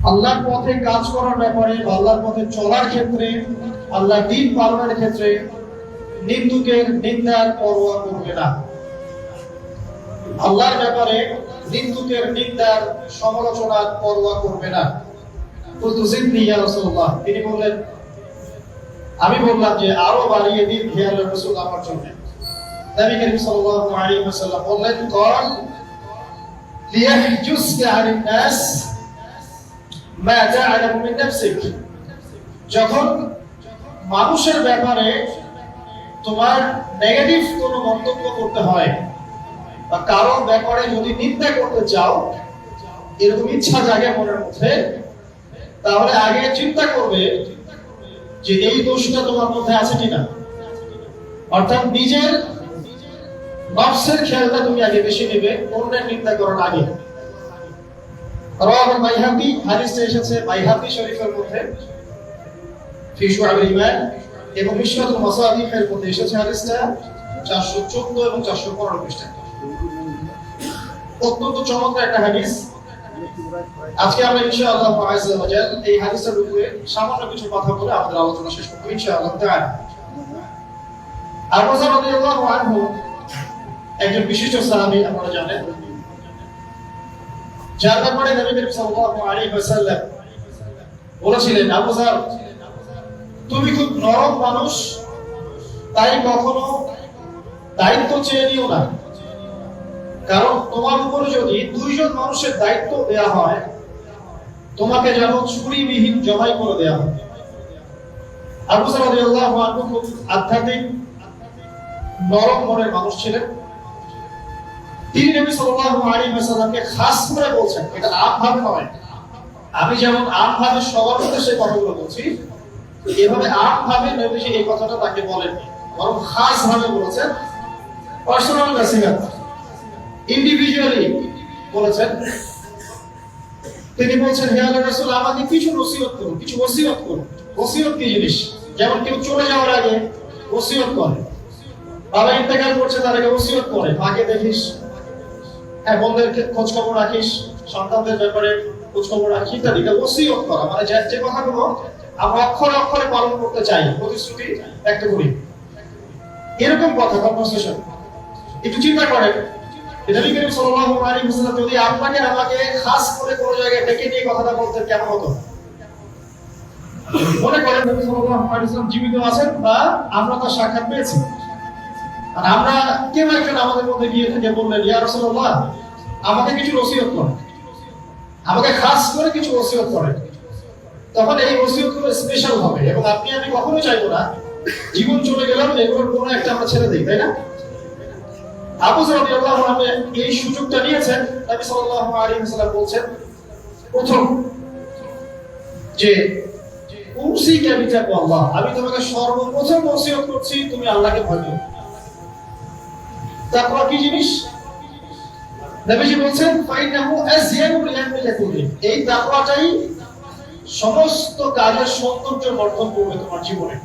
আল্লাহর পথে কাজ করার ব্যাপারে, আল্লাহর পথে চলার ক্ষেত্রে, আল্লাহর দ্বীন পালনের ক্ষেত্রে নিন্দুকের নিন্দার পরোয়া করবে না। আল্লাহর ব্যাপারে নিন্দুকের নিন্দার সমালোচনার পরোয়া করবে না। তিনি বললেন, আমি বললাম যে আরো বাড়িয়ে দিন হে আল্লাহর রাসূল আমার জন্য। নবী করিম সাল্লাল্লাহু আলাইহি ওয়াসাল্লাম বললেন, قال ليحجزك عن الناس ما تعلم من نفسك। যখন মানুষের ব্যাপারে তোমার নেগেটিভ কোনো মন্তব্য করতে হয় বা কারো ব্যাপারে যদি নিন্দা করতে চাও, এরকম ইচ্ছা জাগে মনের মধ্যে, তাহলে আগে চিন্তা করবে যে এই দোষটা তোমার মধ্যে আছে কিনা। অর্থাৎ নিজের নফসের খেয়ালটা তুমি আগে বেশি নেবে অন্যের নিন্দা করার আগে। রাওয়াহুল বাইহাকি, হাদিসে এসেছে বাইহাকি শরীফের মধ্যে ফি শুআবুল ঈমান, এবং মিশকাতুল মাসাবিহের মধ্যে এসেছে হাদিসটা 414 এবং 415 পৃষ্ঠায়। অত্যন্ত চমৎকার একটা হাদিস। আজকে আমরা ইনশাআল্লাহ আযza ওয়া জাল এই হাদিসের উপরে সামান্য কিছু কথা বলে আমাদের আলোচনা শেষ করব ইনশাআল্লাহ তাআলা। আবু যর রাদিয়াল্লাহু আনহু একজন বিশিষ্ট সাহাবী, আপনারা জানেন, যার ব্যাপারে নবী করিম সাল্লাল্লাহু আলাইহি ওয়াসাল্লাম বলেছিলেন, আবু যর, তুমি খুব নরম মানুষ, তাই কখনো দায়িত্ব চেয়ে নিও না, কারণ তোমার উপরে যদি দুইজন মানুষের দায়িত্ব দেয়া হয়, তোমাকে যেন ছুরিবিহীন জবাই করে দেয়া হয়। আবু যর রাদিয়াল্লাহু আনহু খুব আধ্যাত্মিক নরম মনের মানুষ ছিলেন। তিনি নবী সাল্লাল্লাহু আলাইহি ওয়াসাল্লামকে খাস করে বলছেন, এটা আমভাবে নয়, আমি যেমন আমভাবে সবার উদ্দেশ্যে কথাগুলো বলছি, এভাবে আমভাবে নবীজি এই কথাটা তাকে বলেননি, বরং খাস ভাবে বলেছেন, পার্সোনাল নসিহত, ইন্ডিভিজুয়ালি বলেছেন। তিনি বলছেন, হে আল্লাহর রাসূল, আমাকে কিছু নসিহত করুন, কিছু ওসিয়ত করুন। ওসিয়ত কি জিনিস? যেমন কেউ চলে যাওয়ার আগে ওসিয়ত করে, বাবা ইন্তেকাল করছে তার আগে ওসিয়ত করে, মাকে দেখিস, হ্যাঁ বোনদের খোঁজ খবর রাখিস, সন্তানদের ব্যাপারে খোঁজ খবর রাখিস, ইত্যাদি। এটা ওসিয়ত করা, মানে যে কথাগুলো আমরা অক্ষরে অক্ষরে পালন করতে চাই, প্রতিশ্রুতি ব্যক্ত করি, এরকম কথা কনভারসেশন। একটু চিন্তা করেন, নবী করিম সাল্লাল্লাহু আলাইহি ওয়াসাল্লাম যদি আপনাকে আমাকে খাস করে কোন জায়গায় ডেকে নিয়ে কথাটা বলতেন, কেমন হতো? মনে করেন নবী সাল্লাল্লাহু আলাইহি ওয়াসাল্লাম জীবিত আছেন বা আমরা তার সাক্ষাৎ পেয়েছি, আর আমরা কেউ একজন আমাদের মধ্যে গিয়ে থেকে বললেন, ইয়া রাসূলুল্লাহ, আমাকে কিছু ওসিয়ত করেন, আমাকে খাস করে কিছু ওসিয়ত করেন। তখন এই ওসিয়তগুলো স্পেশাল হবে, এবং আপনি আমি কখনোই চাইবো না জীবন চলে গেলাম এগুলোর কোনো একটা আমরা ছেড়ে দিই, তাই না? আবু যর রাদিয়াল্লাহু আনহু এই সুযোগটা নিয়েছেন। নবী সাল্লাল্লাহু আলাইহি ওয়াসাল্লাম বলছেন, প্রথম যে উসিকা বিতাকওয়াল্লাহ, আমি তোমাকে সর্বপ্রথম ওসিয়ত করছি তুমি আল্লাহকে ভয় করো। তাকওয়া কি জিনিস? নবীজি বলছেন, ফাইনাহু আযয়ানু লিআমরিকুল্লি, এই তাকওয়াটাই সমস্ত কাজের সৌন্দর্য বর্ধন করবে তোমার জীবনে।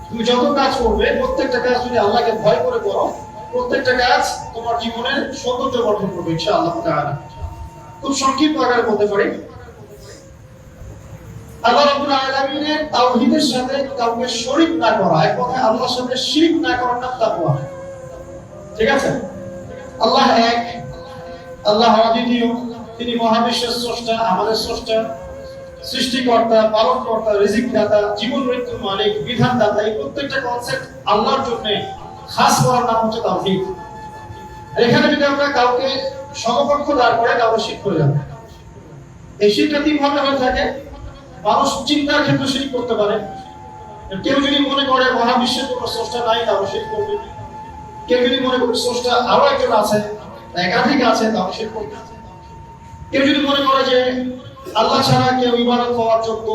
তুমি যত কাজ করবে, প্রত্যেকটা কাজ যদি আল্লাহকে ভয় করে করো, প্রত্যেকটা কাজ তোমার জীবনের সৌন্দর্য বর্ধন করবে ইনশাআল্লাহ তাআলা। খুব সংক্ষিপ্ত আকারে বলতে পারি, আল্লাহ রাব্বুল আলামিনের তাওহীদের সাথে কাউকে শরীক না করা, এক কথায় আল্লাহর সাথে শিরক না করার নাম তাকওয়া। ঠিক আছে? আল্লাহ এক, আল্লাহ অদ্বিতীয়, তিনি মহাবিশ্বের স্রষ্টা, আমাদের স্রষ্টা, সৃষ্টিকর্তা, পালনকর্তা, রিজিকদাতা, জীবন মৃত্যুর মালিক, বিধানদাতা। এই প্রত্যেকটা কনসেপ্ট আল্লাহর জন্য খাস করার নাম হচ্ছে তাওহীদ। এখানে যদি আমরা কাউকে সমকক্ষ দাঁড় করে কাউকে শিরক করে যাবে, এই শিরকটা তিন ভাবে হয়ে থাকে। মানুষ চিন্তার ক্ষেত্রে শিরক করতে পারে। কেউ যদি মনে করে মহাবিশ্বের কোনো স্রষ্টা নাই, তাহলে শিরক করবে। কেউ যদি মনে করে স্রষ্টা আরো একজন আছে, একাধিক আছে, তাহলে শিরক করবে। কেউ যদি মনে করে যে আল্লাহ ছাড়া কেউ ইবাদত করার যোগ্য,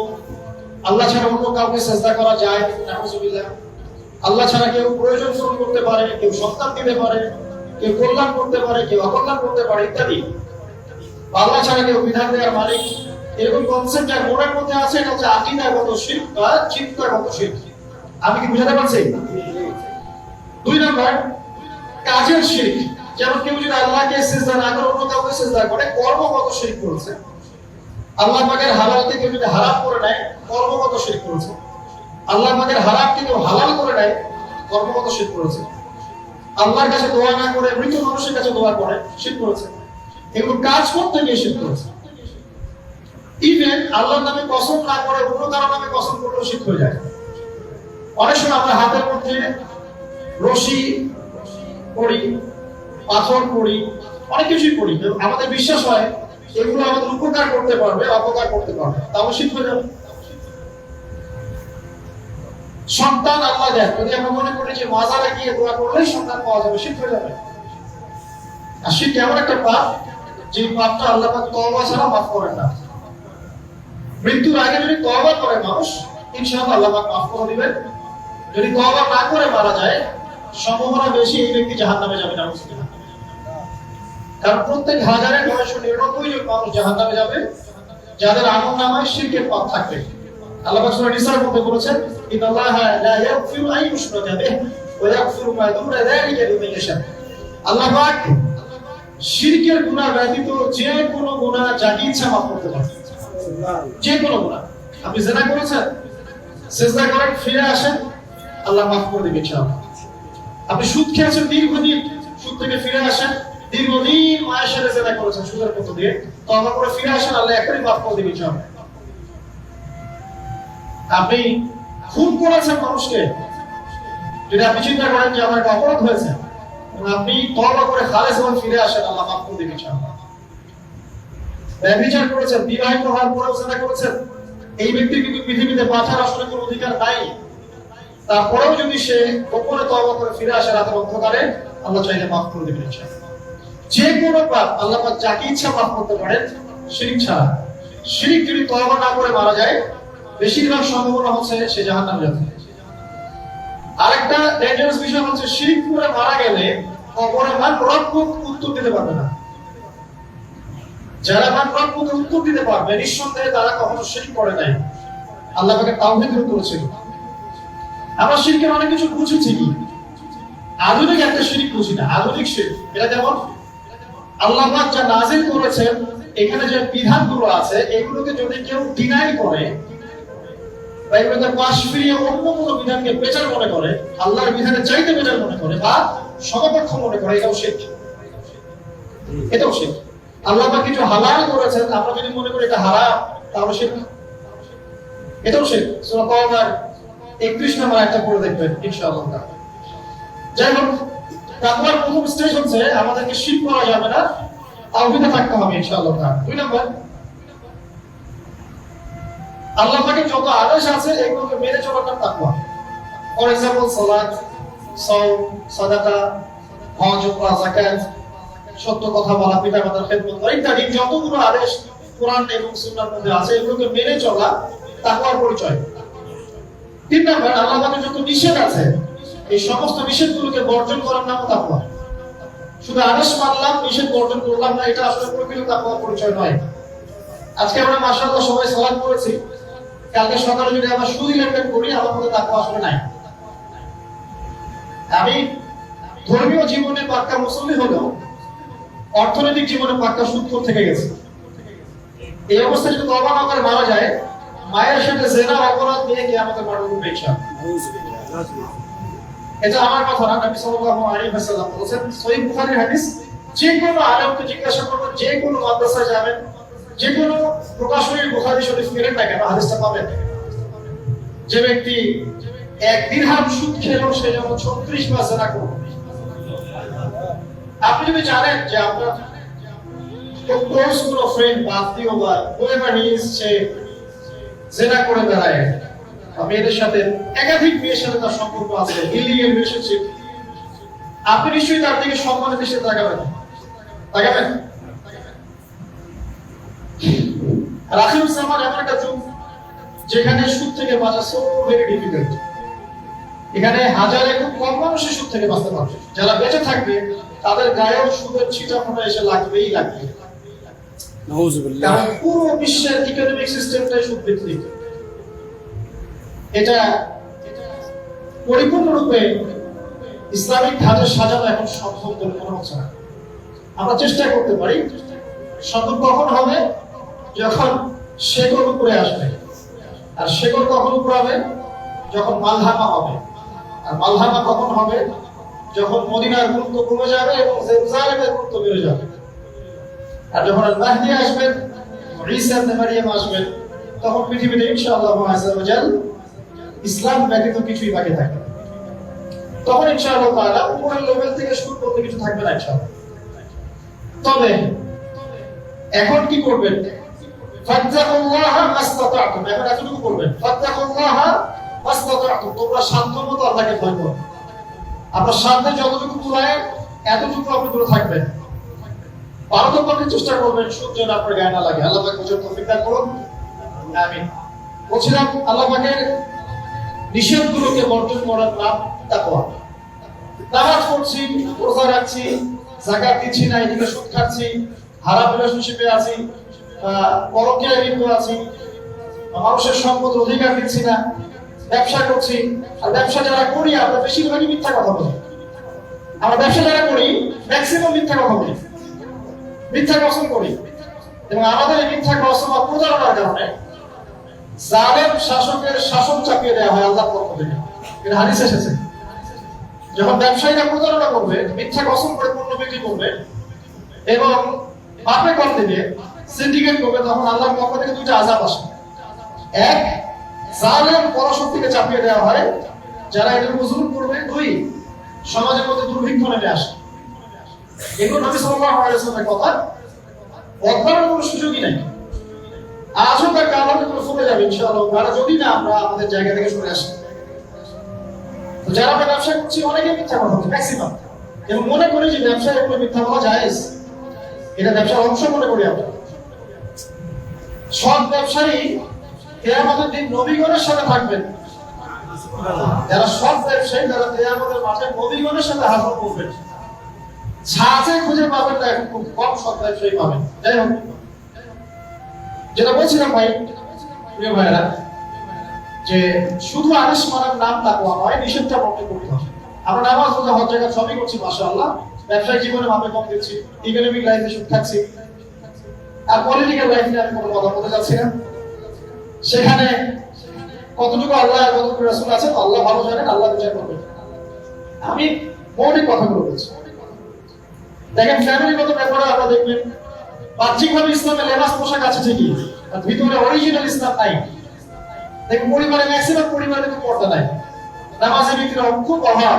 আল্লাহ ছাড়া অন্য কাউকে সিজদা করা যায়, নাউযুবিল্লাহ, আল্লাহ ছাড়া কেউ প্রয়োজন পূরণ করতে পারে, কেউ সন্তান দিতে পারে, কেউ কল্যাণ করতে পারে, কেউ অকল্যাণ করতে পারে, ইত্যাদি, আল্লাহ ছাড়া কেউ বিধান দেওয়ার মালিক, এরকম কনসেপ্ট যার মনের মধ্যে আছে, এটা হচ্ছে আকীদাগত শিরক বা চিন্তাগত শিরক। আমি কি বুঝাতে পারছি? দুই নম্বর, কাজের শিরক। যেমন কেউ যদি আল্লাহকে সিজদা না করে অন্য কাউকে সিজদা করে, কর্মগত শিরক করেছে। আল্লাহ পাকের হালালকে কেউ যদি হারাম করে নেয় কর্মগত শিরক করেছে। আল্লাহ পাকের হারামকে কেউ হালাল করে নেয় কর্মগত শিরক করেছে। আল্লাহর কাছে দোয়া না করে মৃত মানুষের কাছে দোয়া করে শিরক করেছে। এগুলো কাজ করতে গিয়ে শিরক করেছে। ইভেন আল্লাহর নামে কসম না করে অন্য কারো নামে কসম করলেও শিরক হয়ে যায়। অনেক সময় আমরা হাতের মধ্যে রশি পড়ি, পাথর পড়ি, অনেক কিছুই পড়ি, আমাদের বিশ্বাস হয় এগুলো আমাদের উপকার করতে পারবে, অপকার করতে পারবে, তাও শিরক হয়ে যাবে। সন্তান আল্লাহ দেয়, যদি আমরা মনে করি যে মাজারে গিয়ে দোয়া করলেই সন্তান পাওয়া যাবে, শিরক হয়ে যাবে। আর শিরক এমন একটা পাপ যে পাপটা আল্লাহ পাক তওবা ছাড়া মাফ করেন না। মৃত্যুর আগে যদি তওবা করে মানুষ, ইনশাআল্লাহ আল্লাহ পাক মাফ করে দিবেন। যদি তওবা না করে মারা যায়, সম্ভাবনা বেশি এই ব্যক্তি জাহান্নামে যাবে না। কারণ প্রত্যেক 1999 জন মানুষ জাহান্নামে যাবে যাদের আমলনামায় শিরকের পাপ থাকবে। আল্লাহ পাক সূরা নিসার মধ্যে বলেছেন, ইন্নাল্লাহা লা ইয়াগফিরু আন ইউশরাকা বিহি ওয়া ইয়াগফিরু মা দুনা যালিকা লিমান ইয়াশা। আল্লাহ পাক শিরকের গুনাহ ব্যতীত যে কোনো গুনাহ যাকে ইচ্ছা মাফ করতে পারেন। যে কোনো গুনাহ, আপনি জিনা করেছেন, সিজদা করেন, ফিরে আসেন, আল্লাহ মাফ করে দিবেন ইনশাআল্লাহ। আপনি সুদ খেয়েছেন দীর্ঘদিন, সুদ থেকে ফিরে আসেন, দীর্ঘদিন মায়ের সাথে জিনা করেছেন সুদের মতো দিয়ে, তওবা করে ফিরে আসেন, আল্লাহ এখনই মাফ করে দিবেন ইনশাআল্লাহ। আপনি খুন করেছেন মানুষকে, যদি আপনি চিন্তা করেন যে আমার একটা অপরাধ হয়েছে, আপনি তওবা করে খালেস হয়ে ফিরে আসেন, আল্লাহ মাফ করে দিবেন ইনশাআল্লাহ। ব্যভিচার করেছেন, বিবাহিত হওয়ার পরেও জিনা করেছেন, এই ব্যক্তির কিন্তু পৃথিবীতে বাঁচার আসলে কোনো অধিকার নাই। তারপরেও যদি সে গোপনে তওবা করে ফিরে আসে রাতের অন্ধকারে, আল্লাহ চাইলে মাফ করে দিবেন ইনশাআল্লাহ। যে কোনো পাপ আল্লাহ পাক যাকে ইচ্ছা মাফ করতে পারেন, শিরক ছাড়া। শিরক যদি তওবা না করে মারা যায়, বেশিরভাগ সম্ভাবনা হচ্ছে সে জাহান্নামে যাবে। আরেকটা ডেঞ্জারাস বিষয় হচ্ছে শিরক করে মারা গেলে কবরে মান রব্বুক উত্তর দিতে পারবে না। যারা মান রব্বুক উত্তর দিতে পারবে, নিঃসন্দেহে তারা কখনো শিরক করে নাই, আল্লাহ পাকের তাওহীদের উপর ছিল। আমরা শিরকের অনেক কিছু বুঝেছি কি, আধুনিক একটা শিরক বুঝি না। আধুনিক শিরক এটা যেমন আল্লাহ পাক যা নাযিল করেছেন, এখানে যে বিধানগুলো আছে এগুলোকে যদি কেউ ডিনাই করে বা এগুলোকে পাশ ফিরিয়ে অন্য কোনো বিধানকে বেচার মনে করে, আল্লাহর বিধানের চাইতে বেচার মনে করে বা সমকক্ষ মনে করে, এটাও শিরক। এটাও শিরক। আল্লাহ পাক কিছু হালাল করেছেন, আমরা যদি মনে করি এটা হারাম, তাহলে শিরক। এটাও শিরক। সূরা তাওবার 31 নম্বর আয়াতটা পড়ে দেখবেন ইনশাআল্লাহ। যাই হোক, তাকওয়ার প্রথম স্টেজ হচ্ছে আমাদেরকে শিরক করা যাবে না, তাওহীদে থাকতে হবে ইনশাআল্লাহ। 2 নম্বর, আল্লাহ পাকের যত আদেশ আছে এগুলোকে মেনে চলাটা তাকওয়া। ফর এক্সাম্পল সালাত, সাওম, সাদাকা, হজ, উমরা, যাকাত, সত্য কথা বলা, পিতামাতার খেদমত করা ইত্যাদি যতগুলো আদেশ কোরআন এবং সুন্নাহর মধ্যে আছে এগুলোকে মেনে চলা তাকওয়ার পরিচয়। 3 নম্বর, আল্লাহ পাকের যত নিষেধ আছে এই সমস্ত নিষেধগুলোকে বর্জন করার নাম তাকওয়া। শুধু আদেশ মানলাম, নিষেধ বর্জন করলাম না, এটা আসলে প্রকৃত তাকওয়ার পরিচয় নয়। আজকে আমরা মাশাআল্লাহ সবাই সালাত করেছি, কালকে সকালে যদি আমরা সুদ লেনদেন করি, আমার মধ্যে তাকওয়া আসলে নাই। আমি ধর্মীয় জীবনে পাক্কা মুসল্লি হলেও অর্থনৈতিক জীবনে পাক্কা সুদখোর থেকে গেছি। এই অবস্থায় যদি তওবা না করে মারা যায়, মায়ের সাথে জিনার অপরাধ নিয়ে কিয়ামতের মাঠে উঠবে ইনশাআল্লাহ। এটা আমার কথা না, নবী সাল্লাল্লাহু আলাইহি ওয়াসাল্লাম বলেছেন, সহিহ বুখারীর হাদিস, যে কোনো আলেমকে জিজ্ঞাসা করবেন, যে কোনো মাদ্রাসায় যাবেন, যে কোনো প্রকাশনীর বুখারী শরীফ কিনেন না কেন, হাদিসটা পাবেন। যে ব্যক্তি 1 দিরহাম সুদ খেলো সে যেন 36 বার জিনা করবে। আপনি যদি জানেন যে আপনার ক্লোজ কোনো ফ্রেন্ড বা আত্মীয় বা whoever he is সে জিনা করে বেড়ায়, মেয়েদের সাথে একাধিক মেয়ের সাথে তার সম্পর্ক আছে, ইলিগাল রিলেশনশিপ, আপনি নিশ্চয়ই তার দিকে সম্মানের দৃষ্টিতে তাকাবেন। আর আখিরুল জামান এমন একটা যুগ যেখানে সুদ থেকে বাঁচা সো ভেরি ডিফিকাল্ট। এখানে হাজারে খুব কম মানুষই সুদ থেকে বাঁচতে পারবে। যারা বেঁচে থাকবে তাদের গায়েও সুদের ছিটাফোঁটা এসে লাগবেই লাগবে। নাউযুবিল্লাহ। পুরো বিশ্বের ইকোনমিক সিস্টেমটাই সুদ ভিত্তিক। এটা পরিপূর্ণরূপে ইসলামিক ধাঁচে সাজানো এখন সম্ভব বলে মনে হচ্ছে না। আমরা চেষ্টা করতে পারি, সম্ভব কখন হবে? যখন শেকড় উপরে আসবে। আর শেকড় কখন উপরে হবে? যখন মালহামা হবে। আর মালহামা কখন হবে? যখন মদিনার গুরুত্ব কমে যাবে এবং জেরুজালেমের গুরুত্ব বেড়ে যাবে। আর যখন মাহদি আসবেন, ঈসা ইবনে মারইয়াম আসবেন, তখন পৃথিবীতে ইনশাআল্লাহ আযজা ওয়া জাল ইসলাম ব্যতীত কিছুই বাকি থাকবে না। তখন ইনশাআল্লাহ তাআলা উপরের লেভেল থেকে শুরু করতে কিছু থাকবে না ইনশাআল্লাহ। তবে এখন কি করবেন? ফাত্তাকুল্লাহা মাসতাতা'তুম। এখন এতটুকু করবেন, ফাত্তাকুল্লাহা মাসতাতা'তুম। তোমরা সাধ্যমতো আল্লাহকে ভয় করো। আপনার সাধ্যে যতটুকু কুলায় এতটুকু আপনি দূরে থাকবেন। পারতপক্ষে চেষ্টা করবেন সুদ যেন আপনার গায়ে না লাগে। আল্লাহ পাক বুঝার তৌফিক দান করুন, আমিন। বলছিলাম আল্লাহ পাকের নিষেধগুলোকে বর্জন করার নাম তাকওয়া। নামাজ পড়ছি, রোজা রাখছি, যাকাত দিচ্ছি না, এদিকে সুদ খাচ্ছি, হারাম রিলেশনশিপে আছি, পরকীয়ায় লিপ্ত আছি, মানুষের সম্পদ অধিকার দিচ্ছি না, ব্যবসা করছি। আর ব্যবসা যারা করি আমরা বেশিরভাগই মিথ্যা কথা বলি। আমরা ব্যবসা যারা করি ম্যাক্সিমাম মিথ্যা কথা বলি, মিথ্যা কসম করি। এবং আমাদের এই মিথ্যা কসম আর প্রতারণার কারণে জালেম শাসকের শাসন চাপিয়ে দেওয়া হয় আল্লাহর পক্ষ থেকে। এটা হাদিসে এসেছে। যখন ব্যবসায়ীরা প্রতারণা করবে, মিথ্যা কসম করে পণ্য বিক্রি করবে এবং বাপে কর দেবে, সিন্ডিকেট করবে, তখন আল্লাহর পক্ষ থেকে দুইটা আযাব আসে। এক, জালেম পরাশক্তিকে চাপিয়ে দেওয়া হয় যারা এদের জুলুম করবে। দুই, সমাজের মধ্যে দুর্ভিক্ষ নেমে আসে। এগুলো নবী সাল্লাল্লাহু আলাইহি ওয়াসাল্লামের কথা, বদলানোর কোনো সুযোগই নাই। আজও তার কারণে কোনো ফুটে যাবে ইনশাআল্লাহ, আর যদি না আমরা আমাদের জায়গা থেকে সরে আসি। তো যারা আমরা ব্যবসা করছি অনেকে মিথ্যা কথা বলছে ম্যাক্সিমাম, এবং মনে করি যে ব্যবসায় এগুলো মিথ্যা বলা জায়েজ, এটা ব্যবসার অংশ মনে করি আমরা। সৎ ব্যবসায়ী কিয়ামতের দিন নবীগণের সাথে থাকবেন। যারা সৎ ব্যবসায়ী তারা কিয়ামতের মাঠে নবীগণের সাথে হাসর করবেন। ছাঁচে খুঁজে পাবেন না, এখন খুব কম সৎ ব্যবসায়ী পাবেন। যাই হোক, যেটা বলছিলাম ভাই, প্রিয় ভাইরা, যে শুধু আদেশ মানার নাম তাকওয়া নয়, নিষেধটা বন্ধ করতে হবে। আমরা নামাজ রোজা হজ জাকাত সবই করছি মাশাআল্লাহ, ব্যবসায়িক জীবনে মাপে কম দিচ্ছি, ইকোনমিক লাইফে সুখ থাকছি, আর পলিটিক্যাল লাইফে আমি কোনো কথা বলতে যাচ্ছি না। সেখানে কতটুকু আল্লাহ আর কতটুকু রাসূল আছে আল্লাহ ভালো জানেন, আল্লাহ বিচার করবেন। আমি মৌলিক কথাগুলো বলছি। দেখেন ফ্যামিলিগত ব্যাপারে আমরা দেখবেন বাহ্যিকভাবে ইসলামের লেবাস পোশাক আছে ঠিকই, আর ভিতরে অরিজিনাল ইসলাম নাই। দেখুন পরিবারে ম্যাক্সিমাম পরিবারে কিন্তু পর্দা নাই, নামাজের ভিতরে খুব অভাব।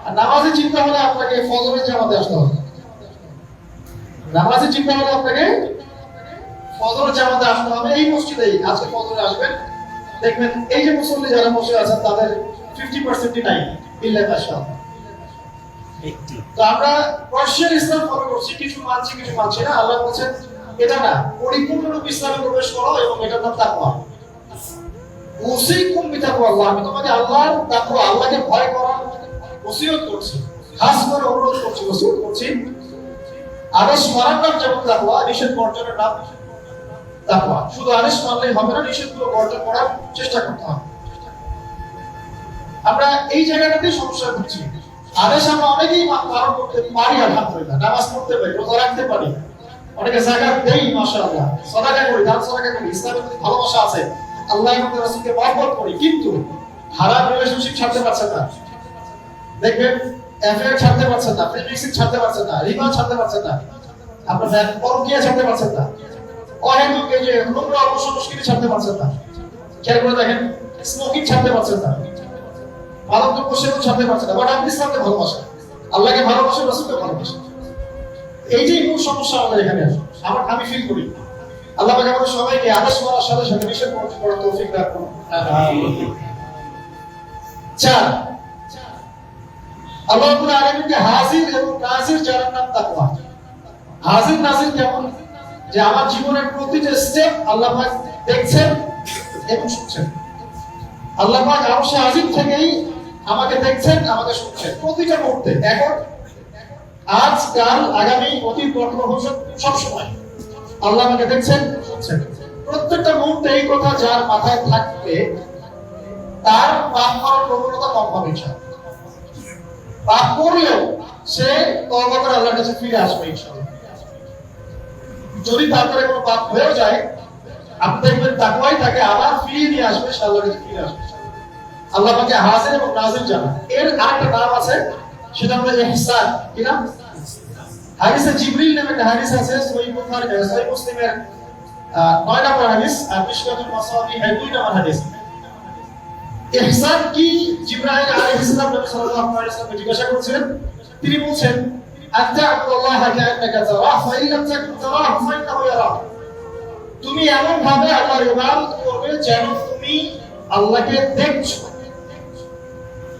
আর নামাজের চিন্তা হলে আপনাকে ফজরের জামাতে আসতে হবে। নামাজের চিন্তা হলে আপনাকে ফজরের জামাতে আসতে হবে। এই মসজিদেই আজকে ফজরে আসবেন, দেখবেন এই যে মুসল্লি যারা বসে আছেন তাদের 50% নাই বিল্লাহি মাশাআল্লাহ। তো আমরা পার্সিয়ান ইসলাম ফলো করছি, কিছু মানছি কিছু মানছি না। আল্লাহ বলেছেন এটা না, পরিপূর্ণরূপে ইসলামে প্রবেশ করো, এবং এটার নাম তাকওয়া। উসিকুম বিতাকওয়াল্লাহ, আমি তোমাকে আল্লাহর তাকওয়া, আল্লাহকে ভয় করার ওসিয়ত করছি, খাস করে অনুরোধ করছি, ওসিয়ত করছি। আদেশ মানার নাম যেমন তাকওয়া, নিষেধ বর্জনের নাম তাকওয়া। শুধু আদেশ মানলেই হবে না, নিষেধগুলো বর্জন করার চেষ্টা করতে হবে। আমরা এই জায়গাটাতেই সমস্যা হচ্ছে। আদেশ আমরা অনেকেই পালন করতে পারি, আলহামদুলিল্লাহ, নামাজ পড়তে পারি, রোজা রাখতে পারি, অনেকে যাকাত দেই মাশাআল্লাহ, সাদাকা করি, দান সাদাকা করি, ইসলামের প্রতি ভালোবাসা আছে, আল্লাহ এবং তার রাসূলকে মহব্বত করি, কিন্তু হারাম রিলেশনশিপ ছাড়তে পারছেন না। দেখবেন অ্যাফেয়ার ছাড়তে পারছেন না, প্রেমিক্সিং ছাড়তে পারছেন না, রিবা ছাড়তে পারছেন না, আপনার পরকীয়া ছাড়তে পারছেন না, অহেতুক এই যে নোংরা অপসংস্কৃতি ছাড়তে পারছেন না। খেয়াল করে দেখেন, স্মোকিং ছাড়তে পারছেন না, মাদকদ্রব্য সেবন ছাড়তে পারছেন না। বাট আপনি ইসলামকে ভালোবাসেন, আল্লাহকে ভালোবাসেন, রাসূলকে ভালোবাসেন। এই যে মূল সমস্যা আমাদের এখানে আছে। আমি ফিল করি আল্লাহ পাক আমাদের সবাইকে আদেশ মানার সাথে সাথে নিষেধ বর্জন করার তৌফিক দান করুন। চার, আল্লাহ রাব্বুল আলামিনকে হাজির এবং নাজির জানার নাম তাকওয়া। হাজির নাজির কেমন? যে আমার জীবনের প্রতিটা স্টেপ আল্লাহ পাক দেখছেন এবং শুনছেন। আল্লাহ পাক আরশে আজিম থেকেই আমাকে দেখছেন, আমাকে শুনছেন প্রতিটা মুহূর্তে, এখন, আজ, কাল, আগামী, অতীত, বর্তমান, ভবিষ্যৎ, সব সময় আল্লাহ আমাকে দেখছেন, শুনছেন। প্রত্যেকটা মুহূর্তে এই কথা যার মাথায় থাকবে তার পাপ করার প্রবণতা কম হবে ইনশাআল্লাহ। পাপ করলেও সে তওবা করে আল্লাহর কাছে ফিরে আসবে ইনশাআল্লাহ। যদি তারপরে কোনো পাপ হয়েও যায়, আপনি দেখবেন তাকওয়াই তাকে আবার ফিরিয়ে নিয়ে আসবে, সে আল্লাহর কাছে ফিরে আসবে। আল্লাহ পাকে হাজির এবং নাজির জানা। এর আরেকটা নাম আছে, সেটা হলো ইহসান। কি নাম? হাদিসে জিবরিল নামে একটা হাদিস আছে, সহিহ বুখারী সহিহ মুসলিমের 9 নম্বর হাদিস, আর মিশকাতুল মাসাবি 2 নম্বর হাদিস। ইহসান কি জিবরাইল আলাইহিস সালাম নবী সাল্লাল্লাহু আলাইহি ওয়াসাল্লামকে জিজ্ঞাসা করেছিলেন। তিনি বলছেন, আতা'বুদুল্লাহা কা'আন্নাকা তারাহু ফা ইন লাম তাকুন তারাহু ফাইন্নাহু ইয়ারাক। তুমি এমন ভাবে আল্লাহর ইবাদত করবে যেন তুমি আল্লাহকে দেখছো।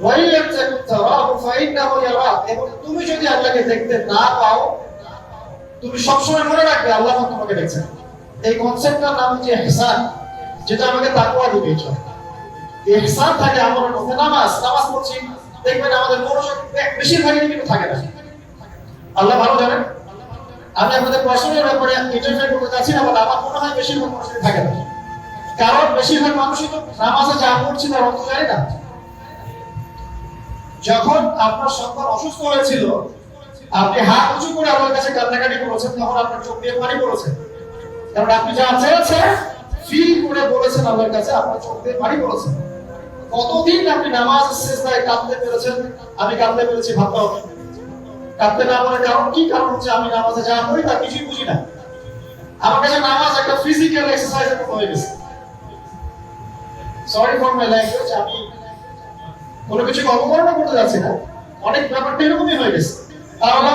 ওয়া ইন লাম তাকুন তারাহু ফাইন্নাহু ইয়ারাক, এবং তুমি যদি আল্লাহকে দেখতে না পাও, তুমি সবসময় মনে রাখবে আল্লাহ তোমাকে দেখছেন। এই কনসেপ্টটার নাম হচ্ছে ইহসান, যেটা আমাকে তাকওয়া দিয়েছে। ইহসান থাকে আমলের মধ্যে। নামাজ পড়ছি, দেখবেন আমাদের মনোযোগ বেশিরভাগই কিন্তু থাকে না। আল্লাহ ভালো জানেন, আমি আপনাদের প্রশ্নের ব্যাপারে ইন্টারফেয়ার করতে চাচ্ছি না, বলে আমার মনে হয় বেশিরভাগ মানুষের থাকে না। কারণ বেশিরভাগ মানুষই তো নামাজে যা পড়ছি তার অর্থ জানে না। যখন আপনার সন্তান অসুস্থ হয়েছিল, আপনি হাত উঁচু করে আল্লাহর কাছে কান্নাকাটি করেছেন, তখন আপনার চোখ দিয়ে পানি পড়েছে। কারণ আপনি যা চেয়েছেন ফিল করে বলেছেন আল্লাহর কাছে, আপনার চোখ দিয়ে পানি পড়েছে। কতদিন আপনি নামাজ সিজদায় কাঁদতে পেরেছেন? আমি কাঁদতে পেরেছি, ভাবতে হবে। কাঁদতে না পারার কারণ কি? কারণ হচ্ছে আমি নামাজে যা পড়ি তা কিছুই বুঝি না। আমার কাছে নামাজ একটা ফিজিক্যাল এক্সারসাইজের মতো হয়ে গেছে। সরি ফর মাই ল্যাঙ্গুয়েজ, আমি কোনো কিছু অবমাননা করতে যাচ্ছি না, অনেক ব্যাপারটা এরকমই হয়ে গেছে। তাহলে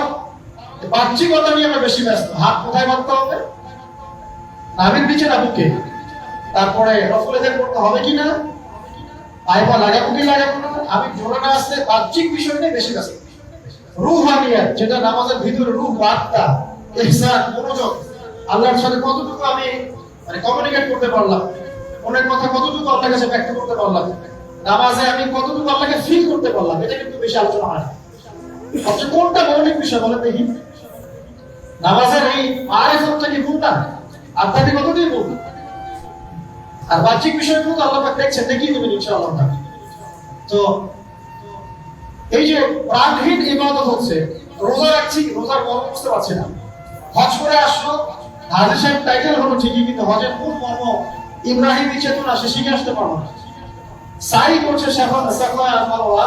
বাহ্যিকতা নিয়ে আমরা বেশি ব্যস্ত। হাত কোথায় বাঁধতে হবে? নাভির নিচে না বুকে? তারপরে রফুলেদের করতে হবে কিনা, পায়পা লাগাবো কি লাগাবো না, আমি জোরে না আসতে বাহ্যিক বিষয় নিয়ে বেশি ব্যস্ত। রূহানিয়াত, যেটা নামাজের ভিতরে রূহ, বার্তা, ইহসান, মনোযোগ, আল্লাহর সাথে কতটুকু আমি কমিউনিকেট করতে পারলাম, মনের কথা কতটুকু আল্লাহর কাছে ব্যক্ত করতে পারলাম, নামাজে আমি কতটুকু আল্লাহকে ফিল করতে পারলাম, এটা কিন্তু বেশি আলোচনা হয় না। সবচেয়ে কোনটা মৌলিক বিষয় বলেন দেখি? নামাজের এই মারিফতটা কি ভুল না? আধ্যাত্মিকতাটাই ভুল। আর বাহ্যিক বিষয়গুলো তো আল্লাহ পাক দেখছেন, দেখিয়ে দেবেন ইনশাআল্লাহ। তো এই যে প্রাণহীন ইবাদত হচ্ছে, রোজা রাখছি, রোজার মর্ম বুঝতে পারছি না। হজ করে আসলো, হাজী সাহেব টাইটেল হলো ঠিকই, কিন্তু হজের মূল মর্ম ইব্রাহিমী চেতনা সে শিখে আসতে পারলো না। সাই করছে সাফা আর মারওয়া,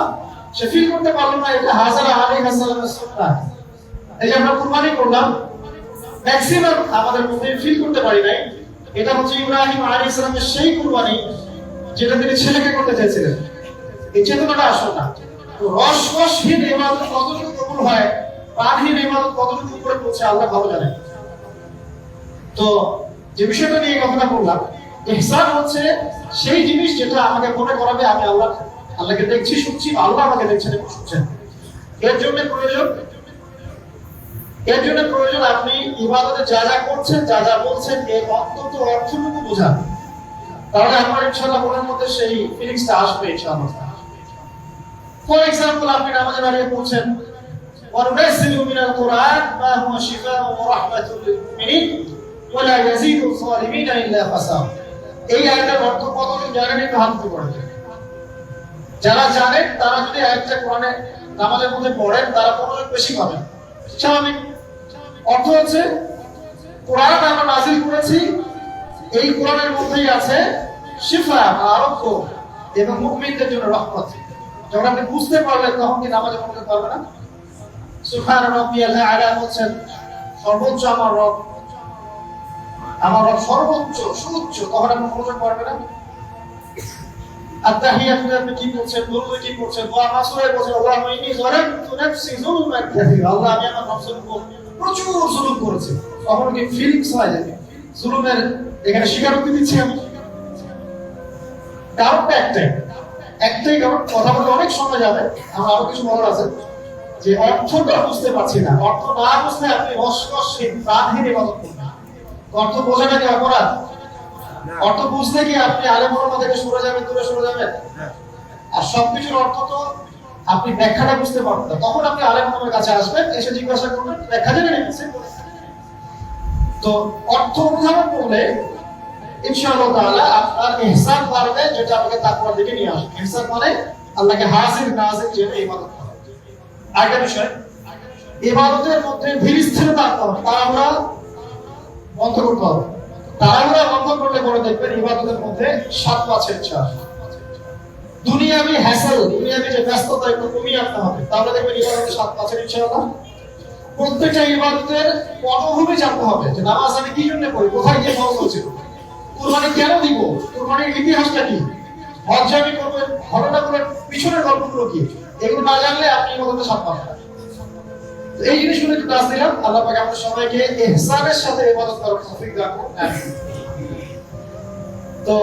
সে ফিল করতে পারলো না এটা হাজারা আলাইহিস সালামের সুন্নাহ। এই যে আমরা কুরবানি করলাম, ম্যাক্সিমাম আমাদের মধ্যে ফিল করতে পারি নাই এটা হচ্ছে ইব্রাহিম আলাইহিস সালামের সেই কুরবানি যেটা তিনি ছেলেকে করতে চেয়েছিলেন। এই চেতনাটা আসল না। তো রসহীন ইবাদত কতটুকু কবুল হয়, প্রাণহীন ইবাদত কতটুকু উপরে পৌঁছে আল্লাহ ভালো জানেন। তো যে বিষয়টা নিয়ে কথাটা বললাম, ইহসান হচ্ছে সেই জিনিস যেটা আমাকে মনে করাবে আমি আল্লাহকে দেখছি, শুনছি, আল্লাহ আমাকে দেখছেন এবং শুনছেন। এর জন্য প্রয়োজন আপনি ইবাদতে যা যা করছেন, যা যা বলছেন, এর অন্তত অর্থটুকু বোঝান। তাহলে আপনার ইনশাআল্লাহ মনের মধ্যে সেই ফিলিংসটা আসবে ইনশাআল্লাহ। ফর এক্সাম্পল, আপনি নামাজে দাঁড়িয়ে পড়ছেন, وَنُنَزِّلُ مِنَ الْقُرْآنِ مَا هُوَ شِفَاءٌ وَرَحْمَةٌ لِلْمُؤْمِنِينَ وَلَا يَزِيدُ الظَّالِمِينَ إِلَّا خَسَارًا। এই আয়াতের অর্থ কতজন জানেন? একটু হাত তুলে পড়েন। যারা জানেন তারা যদি আয়াতটা কোরআনে নামাজের মধ্যে পড়েন, তারা মনোযোগ বেশি পাবেন। স্বাভাবিক। অর্থ হচ্ছে কোরআন আমরা নাযিল করেছি, এই কোরআনের মধ্যেই আছে শিফা, আরোগ্য, এবং মুমিনদের জন্য রহমত। যখন আপনি বুঝতে পারলেন তখন কি নামাজে পড়তে পারবে না? সুবহান রাব্বিয়াল আ'লা বলছেন, সর্বোচ্চ আমার রব সর্বোচ্চ সুউচ্চ, তখন আপনি মনোযোগ পারবে না। আত্তাহিয়াতুতে আপনি কি বলছেন, দুরুদে কি বলছেন, ওয়া মাসুরে বলছেন, আল্লাহুম্মা ইন্নী যালামতু নাফসি যুলমান কাসীরা, আল্লাহ আমি আমার নফসের উপর প্রচুর জুলুম করেছি। তখন কি ফিলিংস হয় যে জুলুমের এখানে স্বীকারোক্তি দিচ্ছি আমি? কারণটা একটাই কারণ, কথা বলতে অনেক সময় যাবে, আমার আরো কিছু বলার আছে, যে অর্থটা বুঝতে পারছি না। অর্থ না বুঝলে আপনি রসহীন প্রাণহীন ইবাদত করবেন। অর্থ বোঝাটা কি অপরাধ? অর্থ বুঝলে কি আপনি আলেম ওলামা থেকে সরে যাবেন, দূরে সরে যাবেন? আর সবকিছুর অর্থ তো আপনি ব্যাখ্যাটা বুঝতে পারবেন না, তখন আপনি আলেম ওলামার কাছে আসবেন, এসে জিজ্ঞাসা করবেন, ব্যাখ্যা জেনে নিয়েছেন। তো অর্থ অনুধাবন করলে ইনশাআল্লাহ তাআলা আপনার ইহসান বাড়বে, যেটা আপনাকে তাকওয়ার দিকে নিয়ে আসবে। ইহসান মানে আল্লাহকে হাজির নাজির জেনে ইবাদত করা। আরেকটা বিষয়, ইবাদতের মধ্যে ধীর স্থিরতা আনতে হবে, তা আমরা বন্ধ করতে হবে। তাড়াহুড়া বন্ধ করলে পরে দেখবেন ইবাদতের মধ্যে 7 পাঁচের চার। দুনিয়াবি হ্যাসেল, দুনিয়াবি যে ব্যস্ততা একটু কমিয়ে আনতে হবে, তাহলে দেখবেন ইবাদতে 7 পাঁচের ইনশাআল্লাহ। প্রত্যেকটা ইবাদতের পটভূমি জানতে হবে, যে নামাজ আমি কি জন্য পড়ি, কোথায় গিয়ে ফরজ হয়েছিল, কুরবানি কেন দিব, কুরবানির ইতিহাসটা কি, হজ আমি করব ঘটনাগুলোর পিছনের গল্পগুলো কি, এগুলো না জানলে আপনি ইবাদতে 7 পাবেন না। এই জিনিসগুলো একটু ক্লাস দিলাম। আল্লাহ পাক আমাদের সবাইকে ইহসানের সাথে ইবাদত করার তৌফিক দান করুন। তো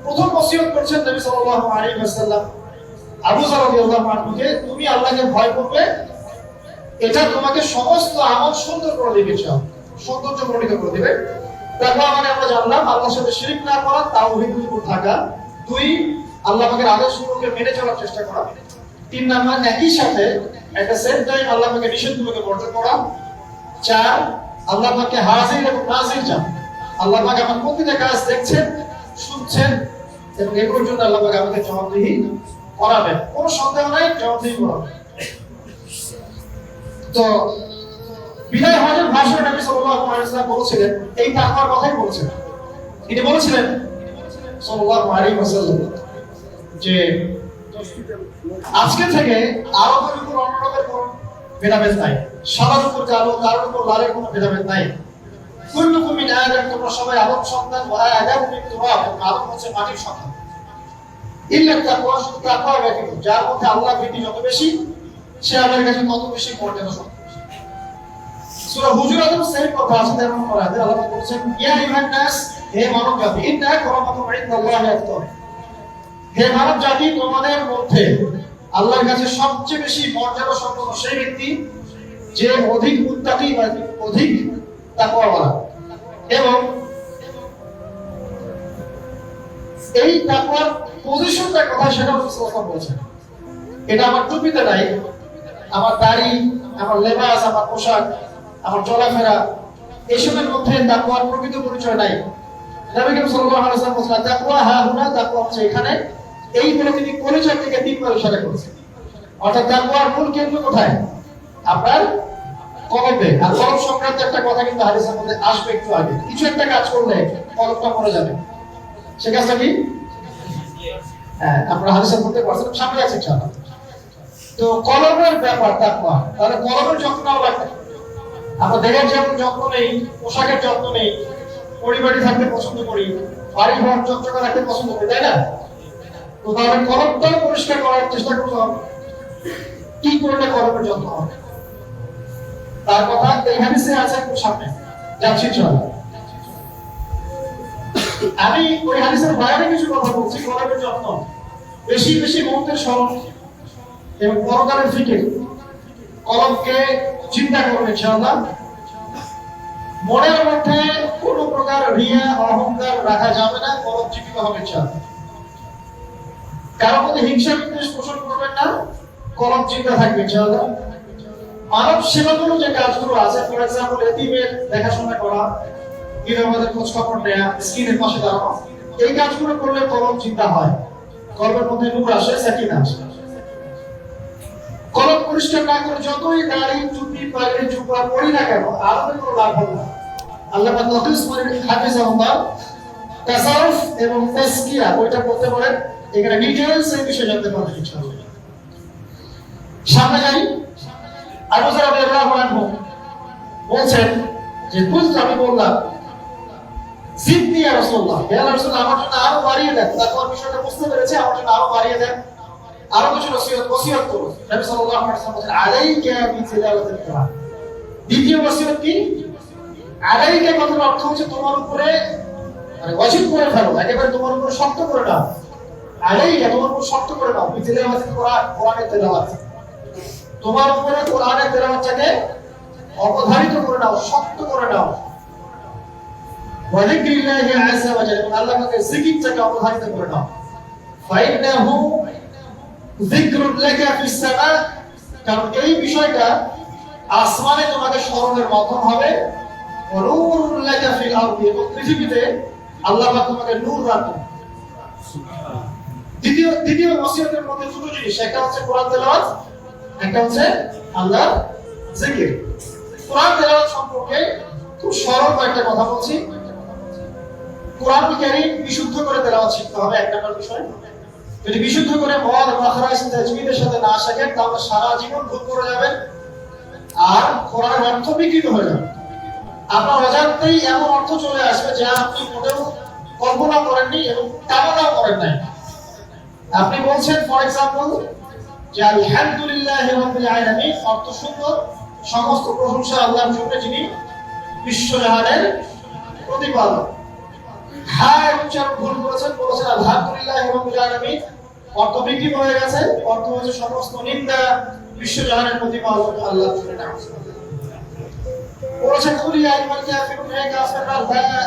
প্রথম ওসিয়ত করছেন নবী সাল্লাল্লাহু আলাইহি ওয়াসাল্লাম আবু যর রাদিয়াল্লাহু আনহুকে, তুমি আল্লাহকে ভয় করবে, এটা তোমাকে সমস্ত আমল সুন্দর করে দিবে, সৌন্দর্য প্রণীত করে দিবে। তারপর মানে আমরা জানলাম আল্লাহর সাথে শিরক না করা, তাওহীদের উপর থাকা। 2, আল্লাহ পাকের আদেশগুলোকে মেনে চলার চেষ্টা করা। 3 নাম্বার, একই সাথে একটা সেম টাইম আল্লাহ পাকের নিষেধগুলোকে বর্জন করা। 4, আল্লাহ পাককে হাজির এবং নাজির জানা, আল্লাহ পাক আমার প্রতিটা কাজ দেখছেন, শুনছেন, এবং এগুলোর জন্য আল্লাহ পাক আমাকে জবাবদিহি করাবেন, কোনো সন্দেহ নাই, জবাবদিহি করাবেন। তো বিদায় হজের ভাষণে নবী সাল্লাল্লাহু আলাইহি ওয়াসাল্লাম বলেছিলেন, এই তাকওয়ার কথাই বলেছিলেন। তিনি বলেছিলেন সাল্লাল্লাহু আলাইহি ওয়াসাল্লাম যে আজকে থেকে আরবের উপর অন্যদের কোনো ভেদাভেদ নাই, সাদার উপর কালো, কারোর উপর লালের কোনো ভেদাভেদ নাই। কুল্লুকুম মিন আদম, তোমরা সবাই আদম সন্তান, ওয়া আদম মিন তুরাব, আদম হচ্ছে মাটির সন্তান। ইল্লা তাকওয়া, শুধু তাকওয়া ব্যতীত, যার মধ্যে আল্লাহর ভীতি যত বেশি, সে আল্লাহর কাছে তত বেশি মর্যাদা সম্পন্ন। সূরা হুজুরাতের সেই কথা আছে, 13 নম্বর আয়াতে আল্লাহ বলেছেন, ইয়া আইয়ুহান নাস, হে মানব জাতি, ইন্না আকরামাকুম ইনদাল্লাহি আতকাকুম, হে মানব জাতি, তোমাদের মধ্যে আল্লাহর কাছে সবচেয়ে বেশি মর্যাদা সম্পন্ন সেই ব্যক্তি যে অধিক মুত্তাকি বা অধিক তাকওয়াওয়ালা। এবং এই তাকওয়ার পজিশনটা কথা সেটা রাসূলুল্লাহ বলেছেন, এটা আমার টুপিতে নাই, আমার দাড়ি, আমার লেবাস, আমার পোশাক, আমার চলাফেরা, এসবের মধ্যে তাকওয়ার প্রকৃত পরিচয় নাই। নবী করিম সাল্লাল্লাহু আলাইহি ওয়াসাল্লাম বলেছেন, তাকওয়া হা হুনা, তাকওয়া হচ্ছে এখানে। এই বলে তিনি পরিচয় থেকে 3 বার ইশারা করেছেন। অর্থাৎ তাকওয়ার মূল কেন্দ্র কোথায়? আপনার কলবে। আর কলব সংক্রান্ত একটা কথা কিন্তু হাদিসের মধ্যে আসবে একটু আগে। কিছু একটা কাজ করলে কলবটা মরে যাবে, সে কাজটা কি? হ্যাঁ, আমরা হাদিসের মধ্যে পড়ছেন, সামনে আছে ইনশাআল্লাহ। তো কলবের ব্যাপার তাকওয়া, তাহলে কলবের যত্ন নাও লাগবে। আমরা দেহের যেমন যত্ন নেই, পোশাকের যত্ন নেই, পরিবারে থাকতে পছন্দ করি, বাড়ি ঘর চকচকে রাখতে পছন্দ করি, তাই না? তো তাহলে কলবটাও পরিষ্কার করার চেষ্টা করতে হবে। কি করলে কলবের যত্ন হবে তার কথা এই হাদিসে আছে, একটু সামনে যাচ্ছি ইনশাআল্লাহ। আমি ওই হাদিসের বাইরে কিছু কথা বলছি। কলবের যত্ন, বেশি বেশি মৌতের স্মরণ এবং পরকালের ফিকির, কলবকে চিন্তা করবে ইনশাআল্লাহ। মনের মধ্যে কোনো প্রকার রিয়া অহংকার রাখা যাবে না, কলব জীবিত হবে ইনশাআল্লাহ। কারোর মধ্যে হিংসা বিদ্বেষ পোষণ করবেন না, কলব চিন্তা থাকবে ইনশাআল্লাহ। মানব সেবাগুলো যে কাজগুলো আছে, ফর এক্সাম্পল এতিমের দেখাশোনা করা, বিধবাদের খোঁজ খবর নেওয়া, স্কিনের পাশে দাঁড়ানো, এই কাজগুলো করলে কলব চিন্তা হয়, কলবের মধ্যে নূর আসে, সাকিনা আসে। কলব পরিষ্কার না করে যতই দাড়ি, টুপি, পাগড়ি, জুব্বা পরি না কেন, আরবে কোনো লাভ হবে না। আল্লাহ পাক লকিস করে হাফিজাহুল্লাহ তাসাউফ এবং তাসকিয়া ওইটা বলতে পারেন, এখানে ডিটেইলস এই বিষয়ে জানতে পারবেন ইনশাআল্লাহ। সামনে যাই। আবু যর রাদিয়াল্লাহু আনহু বলছেন যে কুলতু, আমি বললাম, জিদনি ইয়া রাসূলুল্লাহ, হে আল্লাহর রাসূল, আমার জন্য আরো বাড়িয়ে দেন। তাকওয়ার বিষয়টা বুঝতে পেরেছে, আমার জন্য আরো বাড়িয়ে দেন, আরো কিছু ওসিয়ত করুন। নবী সাল্লাল্লাহু আলাইহি ওয়াসাল্লাম বলেন, আলাইকা বিতিলাওয়াতিল কোরআন। দ্বিতীয় ওসিয়ত কি? আলাইকা কথার অর্থ হচ্ছে তোমার উপরে, মানে ওয়াজিব করে ফেলো, একেবারে তোমার উপরে শক্ত করে দাও। আলাইকা তোমার উপর শক্ত করে দাও, বিতিলাওয়াতিল কোরআন, কোরআনের তেলাওয়াত। তোমার উপরে কোরআনের তেলাওয়াতটাকে অবধারিত করে নাও, শক্ত করে নাও। ওয়া যিকরিল্লাহি আযজা ওয়া জাল্লা, আল্লাহ পাকের জিকিরটাকে অবধারিত করে নাও। ফাইন্নাহু যিকরুন লাকা ফিস সামা, কারণ এই বিষয়টা আসমানে তোমাকে স্মরণের মাধ্যম হবে। ওয়া নূরুন লাকা ফিল আরদি, এবং পৃথিবীতে আল্লাহ পাক তোমাকে নূর রাখবেন। দ্বিতীয় ওসিয়তের মধ্যে দুটো জিনিস, একটা হচ্ছে কোরআন তেলাওয়াত, একটা হচ্ছে আল্লাহর জিকির। কোরআন তেলাওয়াত সম্পর্কে খুব সরল একটা কথা বলছি। কোরআনুল কারীম বিশুদ্ধ করে তেলাওয়াত শিখতে হবে, এক নম্বর বিষয়। যদি বিশুদ্ধ করে মদ মাখরাজ তাজবিদের সাথে না শেখেন তাহলে সারা জীবন ভুল করে যাবেন আর কোরআনের অর্থ বিকৃত হয়ে যাবে। আপনার অজান্তেই এমন অর্থ চলে আসবে যা আপনি মোটেও কল্পনা করেননি এবং কামনাও করেন নাই। আপনি বলছেন ফর এক্সাম্পল যে আলহামদুলিল্লাহি রাব্বিল আলামিন, অর্থ সুন্দর, সমস্ত প্রশংসা আল্লাহর জন্য যিনি বিশ্বজাহানের প্রতিপালক। হ্যাঁ উচ্চারণ ভুল করেছেন, বলেছেন আলহামদুলিল্লাহি রাব্বিল আলামিন, অর্থ বিকৃত হয়ে গেছে, অর্থ হচ্ছে সমস্ত নিন্দা বিশ্বজাহানের প্রতিপালক আল্লাহর জন্য। বলেছেন কুলি ইয়া আইয়ুহাল কাফিরুন, হে কাফিররা,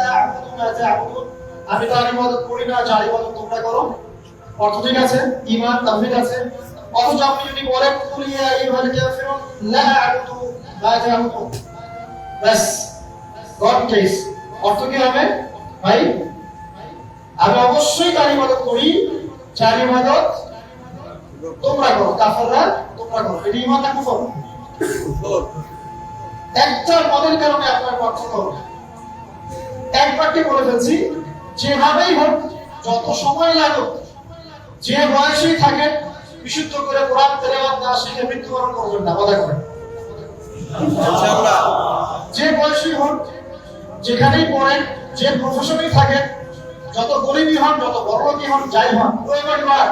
লা আ'বুদু মা তা'বুদুন, আমি তার ইবাদত করি না যার ইবাদত তোমরা করো। অর্থ ঠিক আছে, ঈমান তাওহীদ আছে। অথচ আপনি যদি বলেন কুলি ইয়া আইয়ুহাল কাফিরুন লা আ'বুদু মা তা'বুদুন, বাস গড কেস, অর্থ কি হবে ভাই? আমি অবশ্যই তার ইবাদত করি যার ইবাদত তোমরা করো, কাফেররা তোমরা করো। এটা ঈমান না কুফর? একটা পদের কারণে আপনার পার্থক্য হবে। একবারটি বলে ফেলছি, যেভাবেই হোক, যত সময় লাগুক, যে বয়সেই থাকেন, বিশুদ্ধ করে কোরআন তেলাওয়াত না শিখে মৃত্যুবরণ করবেন না, কথা করেন ইনশাআল্লাহ। যে বয়সেই হোক, যেখানেই পড়েন, যে প্রফেশনেই থাকেন, যত গরিবই হন, যত বড়লোকই হন, যাই হন, প্রয়োজনবার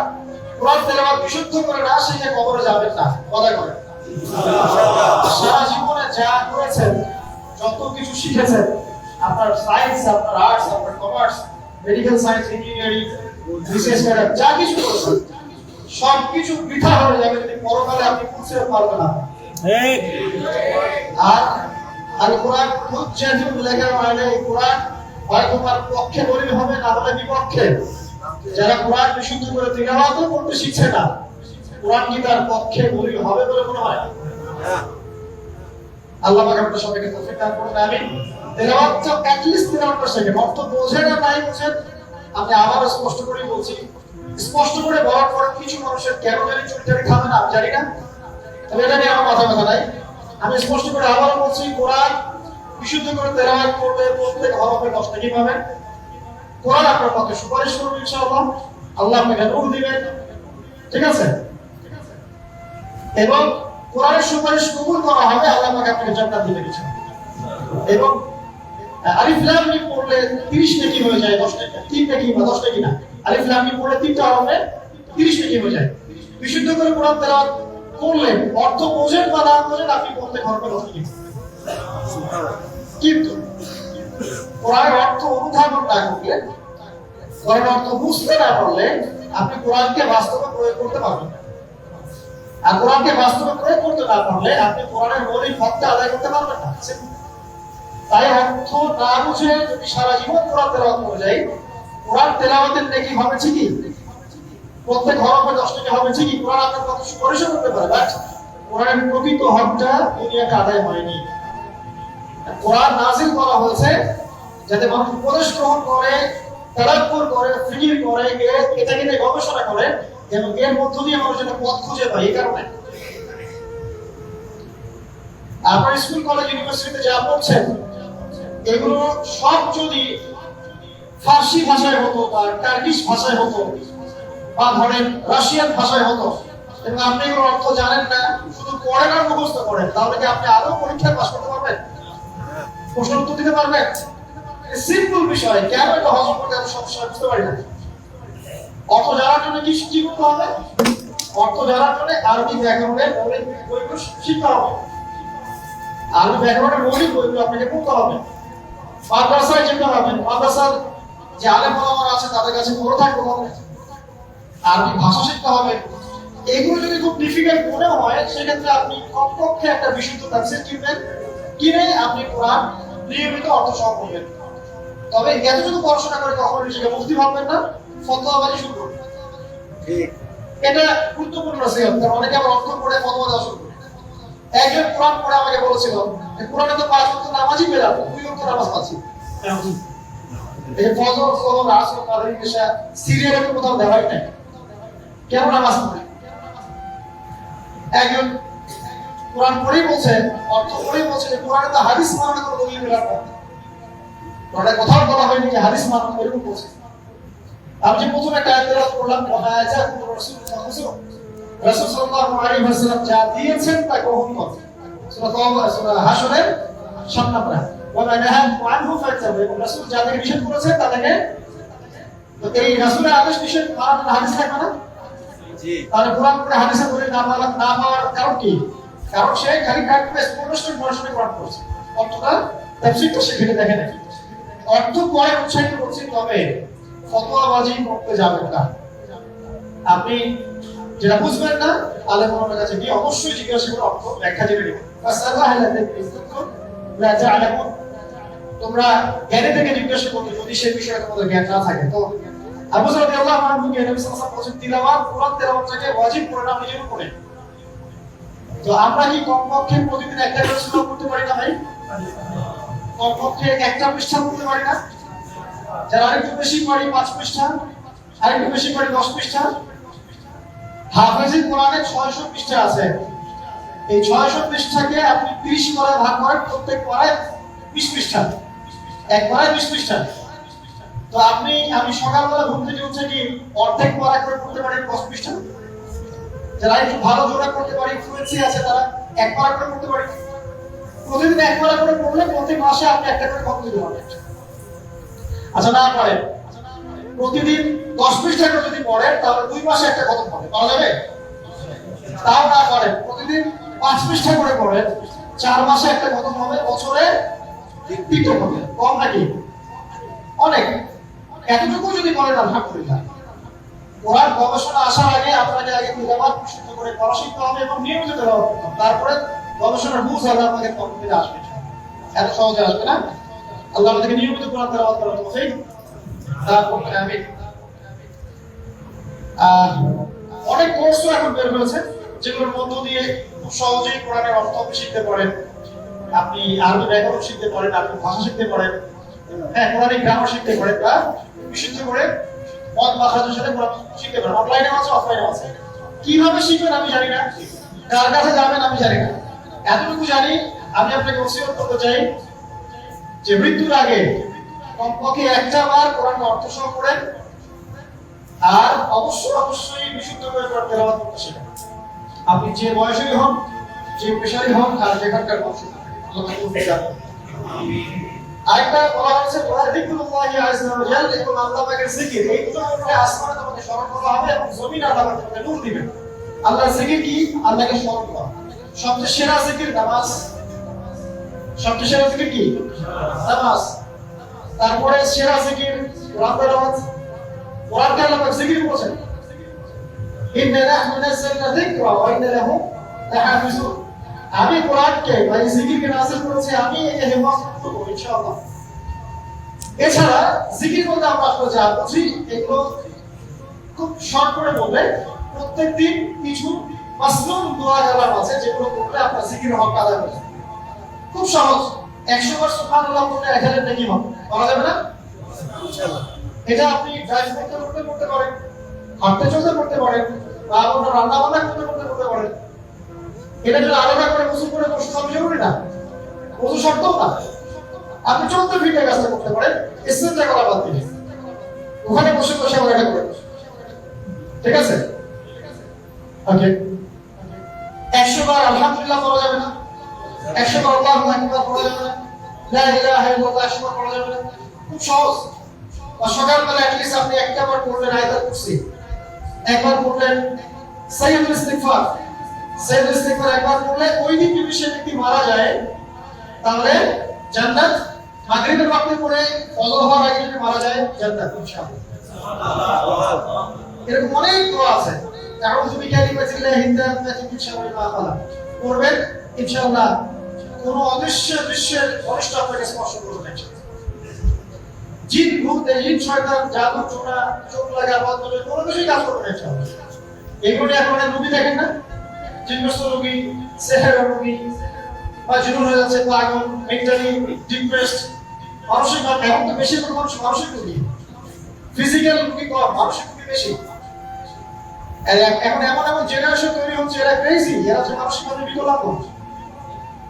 কোরআন তেলাওয়াত বিশুদ্ধ করে না শিখে কবরে যাবেন না, কথা করেন ইনশাআল্লাহ। সারা জীবনে যা করেছেন, যত কিছু শিখেছেন, আপনার সায়েন্স, আপনার আর্টস, আপনার commerce, medical science, engineering, research করেন, যা কিছু করেছেন, সবকিছু বৃথা হয়ে যাবে যদি পরকালে আপনি বুঝতে পারবেন না। আর আল কোরআন হুজ্জাতুল লাকা আলাইহি, কোরআন হয় তোমার পক্ষে দলিল হবে, না হলে বিপক্ষে। যারা কোরআন বিশুদ্ধ করে তিলাওয়াতও করতে শিখছে না, কোরআন কি তার পক্ষে দলিল হবে বলে মনে হয়? আল্লাহ পাক আপনাদের সবাইকে তৌফিক দান করুন, আমিন। তেলাওয়াতটা at least তেলাওয়াতটা শেখেন, অর্থ বোঝেন আর নাই বোঝেন, আমি আবারও স্পষ্ট করে বলছি, স্পষ্ট করে বলার পর কিছু মানুষের কেন জানি চুলটারি খাবে না, আমি জানি না, তবে এটা নিয়ে আমার মাথা ব্যথা নাই। আমি স্পষ্ট করে আবারও বলছি, কোরআন বিশুদ্ধ করে তেলাওয়াত করলে প্রত্যেক হরফে 10 নেকি পাবেন। কোরআন আপনার পক্ষে সুপারিশ করবে ইনশাআল্লাহ, আল্লাহ আপনাকে নূর দিবেন, ঠিক আছে? এবং কোরআনের সুপারিশ কবুল করা হবে, আল্লাহ পাক আপনাকে জান্নাত দিবেন ইনশাআল্লাহ। এবং আলিফ লাম মিম পড়লে 30 নেকি হয়ে যায়, 10 নেকি, 3 নেকি বা 10 নেকি না, আলিফ লাম মিম পড়লে 3টা হরফে 30 নেকি হয়ে যায়। বিশুদ্ধ করে কোরআন তেলাওয়াত করলেন, অর্থ বোঝেন বা না বোঝেন, আপনি প্রত্যেক হরফে 10 নেকি। কিন্তু কোরআনের অর্থ অনুধাবন না করলে, কোরআনের অর্থ বুঝতে না পারলে, আপনি কোরআনকে বাস্তবে প্রয়োগ করতে পারবেন না। আর কোরআনকে বাস্তবে প্রয়োগ করতে না পারলে আপনি কোরআনের মৌলিক হকটা আদায় করতে পারবেন না। তাই অর্থ না বুঝে যদি সারা জীবন কোরআন তেলাওয়াত করে যাই, কোরআন তেলাওয়াতের নেকি হবে ঠিকই, প্রত্যেক হরফে 10 নেকি হবে ঠিকই, কোরআন আপনার কথা সুপারিশ করতে পারে, বাট কোরআনের প্রকৃত হকটা দুনিয়াতে আদায় হয়নি। কোরআন নাযিল করা হয়েছে যাতে মানুষ উপদেশ গ্রহণ করে, তাদাব্বুর করে, ফিকির করে, এটাকে নিয়ে গবেষণা করে, এবং এর মধ্য দিয়ে মানুষ একটা পথ খুঁজে পায়। এই কারণে আপনার স্কুল, কলেজ, ইউনিভার্সিটিতে যা পড়ছেন, এগুলো সব যদি ফার্সি ভাষায় হতো বা টার্কিশ ভাষায় হতো বা ধরেন রাশিয়ান ভাষায় হতো, এবং আপনি এগুলোর অর্থ জানেন না, শুধু পড়েন আর মুখস্থ করেন, তাহলে কি আপনি আদৌ পরীক্ষায় পাস করতে পারবেন? প্রশ্ন উত্তর দিতে পারবেন? সিম্পল বিষয়, কেন এটা হজম করতে এত সমস্যা বুঝতে পারি না। অর্থ জানার জন্য কি করতে হবে? অর্থ জানার জন্য আরবি ব্যাকরণের মৌলিক বইগুলো শিখতে হবে। আরবি ব্যাকরণের মৌলিক বইগুলো আপনাকে পড়তে হবে, মাদ্রাসায় যেতে হবে, মাদ্রাসার যে আলেম ওলামারা আছে তাদের কাছে পড়ে থাকতে হবে, আরবি ভাষা শিখতে হবে। এগুলো যদি খুব ডিফিকাল্ট মনে হয়, সেক্ষেত্রে আপনি কমপক্ষে একটা বিশুদ্ধ তাফসীর কিনবেন, কিনে আপনি কোরআন নিয়মিত অর্থ সহ পড়বেন। তবে এতটুকু পড়াশোনা করে কখনো নিজেকে মুফতি ভাববেন না, ফতোয়াবাজি শুরু করবেন। এটা গুরুত্বপূর্ণ নসিহত, কারণ অনেকে আবার অর্থ পড়ে ফতোয়া দেওয়া শুরু করে। একজন কোরআন পড়ে আমাকে বলেছিল, কোরআনে তো 5 ওয়াক্ত নামাজই বেরাত, 2 ওয়াক্ত নামাজ পাচ্ছি। এই ফজর, যোহর, আসর, মাগরিব, ইশা সিরিয়ালে তো কোথাও দেওয়াই নাই, কেন নামাজ পড়ে? একজন কোরআন পড়েই বলছে, অর্থ পড়েই বলছে যে কোরআনে তো হাদিস মানার কোনো দলিল বেরাত না। কোরআনে কোথাও বলা হয়নি যে হাদিস মানো এরকম বলছে। আমি যে প্রথমে একটা আয়াত তেলাওয়াত করলাম, ওয়া মা আতাকুম রাসূল সাল্লাল্লাহু আলাইহি ওয়াসাল্লাম যা দিয়েছেন তা গ্রহণ করো। সূরা হাশরের 7 নম্বর আয়াত। ওয়া মা নাহাকুম আনহু ফাতাবু, এবং রাসূল যাদের নিষেধ করেছেন তাদেরকে, তো এই রাসূলের আদেশ নিষেধ মানার হাদিস থাকবে না? জি। তাহলে কোরআন পড়ে হাদিসে বলে না মানার কারণ কি? কারণ সে খালি কাটবে পড়াশোনা কোরআন পড়ছে, অর্থটা তাফসীরটা সে ঘেটে দেখে নাকি অর্থ পরে উৎসাহিত করছি, তবে ফতোয়াবাজি করতে যাবেন না। আপনি যেটা বুঝবেন না আলেমের কাছে গিয়ে অবশ্যই জিজ্ঞাসা করে অর্থ ব্যাখ্যা জেনে নেবেন। তোমরা জ্ঞানী থেকে জিজ্ঞাসা করতে যদি সেই বিষয়ে তোমাদের জ্ঞান না থাকে। তো আবু যর রাদিয়াল্লাহু আনহু কে নবী সাল্লাল্লাহু আলাইহি ওয়াসাল্লাম তিলাওয়াত, কোরআন তেলাওয়াতটাকে ওয়াজিব করে না নিজের উপরে। তো আমরা কি কমপক্ষে প্রতিদিন একটা করে সূরা পড়তে পারি না ভাই? কমপক্ষে একটা পৃষ্ঠা পড়তে পারি না? যারা আরেকটু বেশি পারি 5 পৃষ্ঠা, আরেকটু বেশি পারি 10 পৃষ্ঠা। হাফেজি কোরআনে 600 পৃষ্ঠা আছে। এই 600 পৃষ্ঠাকে আপনি 30 পারায় ভাগ করেন, প্রত্যেক পারায় 20 পৃষ্ঠা, এক পারায় 20 পৃষ্ঠা। তো আমি সকালবেলা ঘুম থেকে উঠে কি অর্ধেক পারা করে পড়তে পারি 10 পৃষ্ঠা? যারা একটু ভালো জোড়া করতে পারি, ফ্লুয়েন্সি আছে, তারা এক পারা করে পড়তে পারি। প্রতিদিন এক পারা করে পড়লে প্রতি মাসে আপনি একটা করে খতম দিতে পারবেন। আচ্ছা, না পারেন প্রতিদিন 10 পৃষ্ঠা করে যদি পড়েন তাহলে 2 মাসে একটা খতম হবে, পাওয়া যাবে? তাও না পারেন প্রতিদিন 5 পৃষ্ঠা করে পড়েন, 4 মাসে একটা খতম হবে, বছরে 3টা হবে। কম নাকি? অনেক। এতটুকু যদি করেন আলহামদুলিল্লাহ। কোরআন গবেষণা আসার আগে আপনাকে আগে তিলাওয়াত বিশুদ্ধ করে পড়া শিখতে হবে এবং নিয়মিত তেলাওয়াত করতে হবে। তারপরে গবেষণার বুঝ আল্লাহ আপনাকে কমপ্লিট আসবে। এত সহজে আসবে না। আল্লাহ আমাদেরকে নিয়মিত কোরআন তেলাওয়াত করার তৌফিক দান করুন, আমিন। অনেক কোর্সও এখন বের হয়েছে যেগুলোর মধ্য দিয়ে খুব সহজেই কোরআনের অর্থ শিখতে পারেন। আপনি আরবি ব্যাকরণ শিখতে পারেন, আপনি ভাষা শিখতে পারেন, হ্যাঁ কোরআনিক গ্রামার শিখতে পারেন, বা বিশুদ্ধ করে মত মাখরাজের সাথে কোরআন শিখতে পারেন। অনলাইনে আছে, অফলাইনে আছে। কিভাবে শিখবেন আমি জানি না, কার কাছে যাবেন আমি জানি না। এতটুকু জানি আমি আপনাকে ওসিয়ত করতে চাই যে মৃত্যুর আগে কমপক্ষে একটা বার কোরআনের অর্থ সহ পড়েন, আর অবশ্যই বিশুদ্ধ করে কোরআন তেলাওয়াত করতে শিখেন। আপনি যে বয়সেরই হন, যে পেশারই হন, আর যেখানকার মানুষ হন, আল্লাহ তাআলা জানেন। আমিন। আরেকটা বলা হচ্ছে ওয়া যিকরুল্লাহি আযজা ওয়া জাল্লা, এবং আল্লাহ পাকের জিকির। এই দুটো করলে আসমানে তোমাকে স্মরণ করা হবে এবং জমিনে আল্লাহ পাক তোমাকে নূর দিবেন। আল্লাহর জিকির কি? আল্লাহকে স্মরণ করা। সবচেয়ে সেরা জিকির নামাজ। সবচেয়ে সেরা জিকির কি? নামাজ। তারপরে সেরা জিকির কোরআন তেলাওয়াত। কোরআনকে আল্লাহ পাক জিকির বলেছেন, ইন্না নাহনু নাযালনা যিকরা ওয়া ইন্না লাহু লাহাফিজুন। আমি কোরআনকে বা এই জিকিরকে নাযিল করেছি, আমি একে হেফাজত করব ইনশাআল্লাহ। এছাড়া জিকির বলতে আমরা আসলে যা বুঝি এগুলো খুব শর্ট করে বললে প্রত্যেকদিন কিছু মাসনুন দোয়া কালাম আছে যেগুলো করলে আপনার জিকির হক আদায় হবে। খুব সহজ। 100 বার সুবহানাল্লাহ বললে 1000 নেকি হবে, বলা যাবে না? ইনশাআল্লাহ। এটা আপনি ড্রাইভ করতে পারেন, হাঁটতে চলতে করতে পারেন, বা আপনার রান্না বান্না করতে পারেন। এটা যদি আলাদা করে গোসল করে বসতে হবে জরুরি না, ওযু শর্তও না। আপনি চলতে ফিরতে কাজটা করতে পারেন, ইসতিনজা করা বাদ দিয়ে ওখানে বসে আমরা এটা করব। ঠিক আছে? ওকে। 100 বার আলহামদুলিল্লাহ পড়া যাবে না, 100 বার আল্লাহু আকবার পড়া যাবে না, লা ইলাহা ইল্লাল্লাহ 100 বার পড়া যাবে না। খুব সহজ। বা সকালবেলা অ্যাটলিস্ট আপনি একটা বার পড়লেন আয়াতুল কুরসি, একবার পড়লেন সাইয়্যিদুল ইস্তিগফার। সাইয়্যিদুল ইস্তিগফার একবার পড়লে ওই দিন যদি সে ব্যক্তি মারা যায় তাহলে জান্নাত। মাগরিবের ওয়াক্তে পড়ে ফজর হওয়ার আগে যদি মারা যায় জান্নাত ইনশাআল্লাহ। সুবহানাল্লাহ। এরকম অনেক দোয়া আছে। আউযু বিকালিমাতিল্লাহি তাম্মাতি মিন শাররি মা খালাক পড়বেন ইনশাআল্লাহ। কোন অদৃশ্য দৃশ্যের অনিষ্ট আপনাকে স্পর্শ করবে না। জিন ভূত, জিন শয়তান, জাদু টোনা, চোখ লাগা, বদলে কোনো কিছুই কাজ করবে না ইনশাআল্লাহ। এগুলো এখন নবী দেখেন না, জিনগ্রস্ত রোগী, সেহের রোগী, বা জুনুন হয়ে যাচ্ছে, পাগল, মেন্টালি ডিপ্রেসড, মানসিক ভাবে। এখন তো বেশিরভাগ মানুষ মানসিক রোগী, ফিজিক্যাল রোগী কম, মানসিক রোগী বেশি। এখন এমন জেনারেশন তৈরি হচ্ছে, এরা ক্রেজি, এরা যে মানসিক ভাবে বিকলাঙ্গ।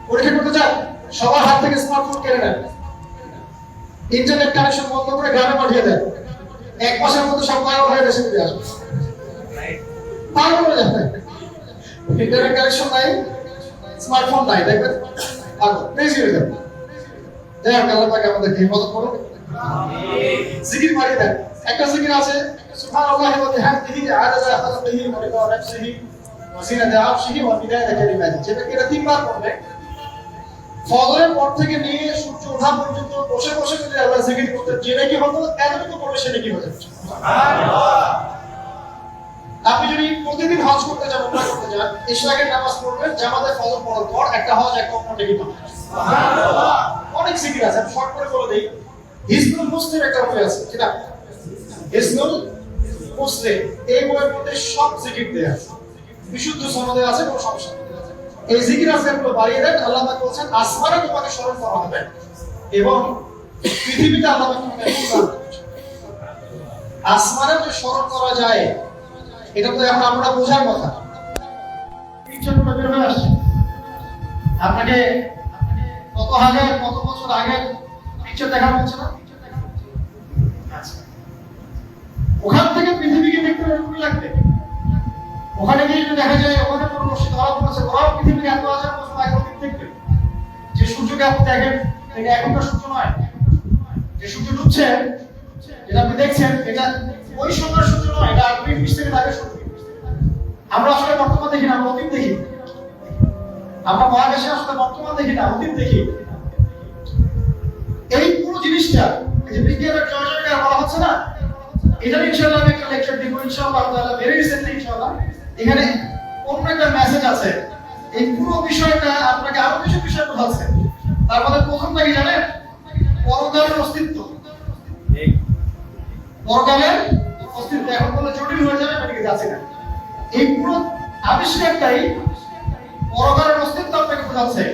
পরীক্ষা করতে চান, সবার হাত থেকে স্মার্টফোন কেড়ে নেন, ইন্টারনেট কানেকশন বন্ধ করে গ্রামে পাঠিয়ে দেন, 1 মাসের মধ্যে সব পাগল হয়ে দেশে ফিরে আসবে। পাগল হয়ে যাবে। ইন্টারনেট কানেকশন নাই, স্মার্টফোন নাই, দেখবেন পাগল বেশি হয়ে যাবে। যাই হোক, আল্লাহ পাক আমাদেরকে হেফাজত করুন। জিকির বাড়িয়ে দেন। একটা জিকির আছে, সুবহানাল্লাহি ওয়া বিহামদিহি আদাদা খালকিহি ওয়া রিদা নাফসিহি ওয়া জিনাতা আরশিহি ওয়া মিদাদা কালিমাতিহি। যেটা কি 3 বার পড়লে ফজরের পর থেকে নিয়ে সূর্য ওঠা পর্যন্ত বসে বসে যদি আল্লাহ জিকির করতে, যে নাকি হতো এতটুকু পড়লে সে নাকি হয়ে যাবে। সুবহানাল্লাহ। আপনি যদি প্রতিদিন হজ করতে যান, উমরা করতে যান, ইশরাকের নামাজ পড়বেন, জামাতে ফজর পড়ার পর একটা হজ একটা উমরা নাকি পাবেন। সুবহানাল্লাহ। অনেক জিকির আছে, আমি শর্ট করে বলে দেই। হিজনুল মুসলিম একটা বই আছে, কিনা হিজনুল মুসলিম, এই বইয়ের মধ্যে সব জিকির দেয়া আছে, বিশুদ্ধ সনদে আছে, কোনো সমস্যা নেই। এই জিকির আজকারগুলো বাড়িয়ে দেন, আল্লাহ পাক বলেন আসমানে তোমাকে স্মরণ করা হবে এবং পৃথিবীতে আল্লাহ পাক তোমাকে স্মরণ করবেন। আসমানে যে স্মরণ করা যায়, এটা তো এখন আমরা বোঝার কথা। পিকচারটা বের হয়ে আসছে, আপনাকে কত হাজার কত বছর আগে পিকচার দেখানো হচ্ছে না? ওখান থেকে পৃথিবীকে দেখতে এরকম লাগবে। ওখানে গিয়ে যদি দেখা যায় ওখানে কোনো রশ্মি ধরা পড়েছে, ওরাও পৃথিবীকে 1,000 বছর আগে অতীত দেখবে। যে সূর্যকে আপনি দেখেন, এটা এখনকার সূর্য নয়। যে সূর্য ডুবছে, যেটা আপনি দেখছেন, এটা ওই সময়ের সূর্য নয়, এটা 20 থেকে আগের সূর্য। আমরা আসলে বর্তমান দেখি না, আমরা অতীত দেখি। আমরা মহাকাশে আসলে বর্তমান দেখি না, অতীত দেখি। এই পুরো জিনিসটা, এই যে বিজ্ঞানের জয়জয়কার বলা হচ্ছে না, এটা ইনশাআল্লাহ আমি একটা লেকচার দিব ইনশাআল্লাহ তাআলা, ভেরি রিসেন্টলি ইনশাআল্লাহ। এখানে অন্য একটা মেসেজ আছে। এই পুরো বিষয়টা আপনাকে আরো কিছু বিষয় বোঝাচ্ছে। তার মধ্যে প্রথমটা কি জানেন? পরকালের অস্তিত্ব। পরকালের অস্তিত্ব এখন বলে জটিল হয়ে যাবে, এদিকে যাচ্ছে না। এই পুরো আবিষ্কারটাই পরকালের অস্তিত্ব আপনাকে বোঝাচ্ছে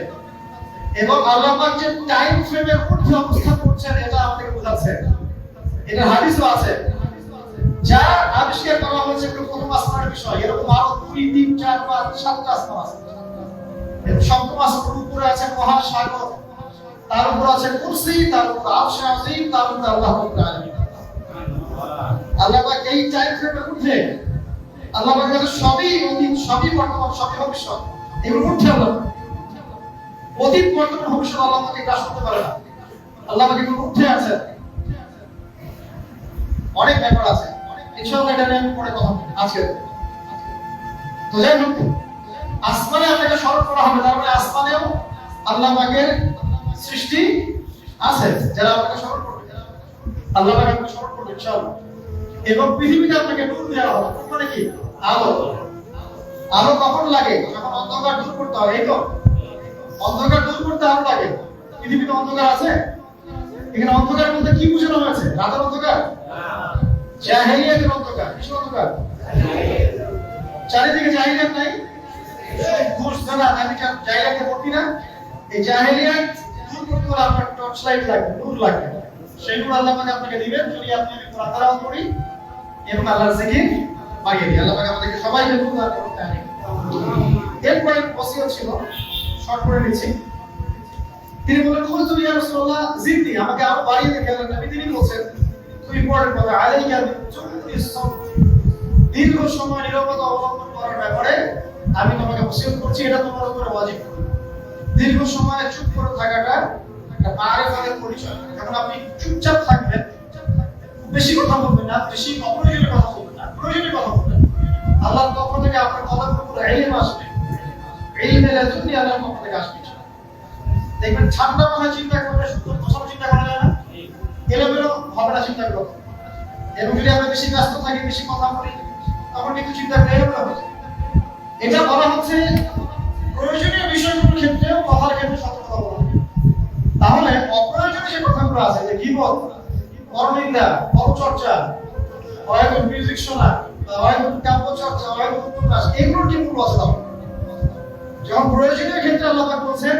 এবং আল্লাহ পাক যে টাইম ফ্রেমের মধ্যে অবস্থান করছেন এটা আমাদেরকে বোঝাচ্ছে। এটা হাদিসও আছে। যা আবিষ্কার করা হয়েছে প্রথম আসমানের বিষয়, এরকম আরো 2, 3, 4, 5, 7টা আসমান আছে। এবং সপ্তম আসমানের উপরে আছে মহাসাগর, তার উপর আছে কুরসি, তার উপর আরশ আজিম, তার উপর আল্লাহ রাব্বুল আলামিন। আল্লাহ পাক এই টাইম ফ্রেমের মধ্যে আল্লাহ পাক সবই অতীত, সবই বর্তমান, সবই ভবিষ্যৎ, এগুলো উঠছে আল্লাহ। অতীত, বর্তমান, ভবিষ্যৎ আল্লাহ পাক গ্রাস করতে পারে না। আল্লাহ পাক এগুলো উঠে আছে। অনেক ব্যাপার আছে, ইনশাআল্লাহ এটা নিয়ে আমি পরে কথা বলবো আজকে। তো যাই হোক, আসমানে আপনাকে স্মরণ করা হবে, তার মানে আসমানেও আল্লাহ পাকের সৃষ্টি আছে, যারা আপনাকে স্মরণ করবে, আল্লাহ পাক আপনাকে স্মরণ করবে ইনশাআল্লাহ। এবং পৃথিবীতে আপনাকে নূর দেওয়া হবে। মানে কি? আলো। আলো কখন লাগে? যখন অন্ধকার দূর করতে হবে, এই তো অন্ধকার দূর করতে আলো লাগে। পৃথিবীতে অন্ধকার আছে? এখানে অন্ধকার বলতে কি বোঝানো হয়েছে? রাতের অন্ধকার? জাহেলিয়াতের অন্ধকার। কিসের অন্ধকার? চারিদিকে জাহেলিয়াত নাই? ঘুষ জানা জাহেলিয়াতে ভর্তি না? এই জাহেলিয়াত দূর করতে হলে আপনার টর্চ লাইট লাগবে, নূর লাগবে। সেই নূর আল্লাহ পাক আপনাকে দিবেন যদি আপনি কোরআন তেলাওয়াত করি এবং আল্লাহর জিকির বাড়িয়ে দিই। আল্লাহ পাক আমাদেরকে সবাইকে নূর দান করুন। আমিন। এরপরে ওসিয়ত ছিল, শর্ট করে নিচ্ছি। তিনি বলেন, কুলতু ইয়া রাসূলুল্লাহ জিদনি, আমাকে আরো বাড়িয়ে দিন আল্লাহর নবী। তিনি বলেন, খুব ইম্পর্টেন্ট কথা, আলাইকা বিজুমিস সাওম, দীর্ঘ সময় নীরবতা অবলম্বন করার ব্যাপারে আমি তোমাকে ওসিয়ত করছি, এটা তোমার উপরে ওয়াজিব। দীর্ঘ সময় চুপ করে থাকাটা একটা মারিফাতের পরিচয়। যখন আপনি চুপচাপ থাকবেন, বেশি কথা বলবেন না, বেশি অপ্রয়োজনীয় কথা বলবেন না, প্রয়োজনীয় কথা বলবেন, আল্লাহর পক্ষ থেকে আপনার কথার উপরে ইলম আসবে। ইলমে লাদুন্নি আল্লাহর পক্ষ থেকে আসবে। দেখবেন ঠান্ডা মাথায় চিন্তা করলে সুন্দর কথা চিন্তা করা যায় না, এলোমেলো হবে না চিন্তা করতে। এবং যদি আমরা বেশি ব্যস্ত থাকি, বেশি কথা বলি, তখন কিন্তু চিন্তা এলোমেলো হবে। এটা বলা হচ্ছে প্রয়োজনীয় বিষয়গুলোর ক্ষেত্রেও কথার ক্ষেত্রে সতর্কতা বলা। তাহলে অপ্রয়োজনীয় যে কথাগুলো আছে, যে গীবত, পরনিন্দা, পরচর্চা, অহেতুক মিউজিক শোনা, অহেতুক কাব্য চর্চা, অহেতুক উপন্যাস, এগুলোর কি মূল্য আছে? তখন যখন প্রয়োজনীয় ক্ষেত্রে আল্লাহ পাক বলছেন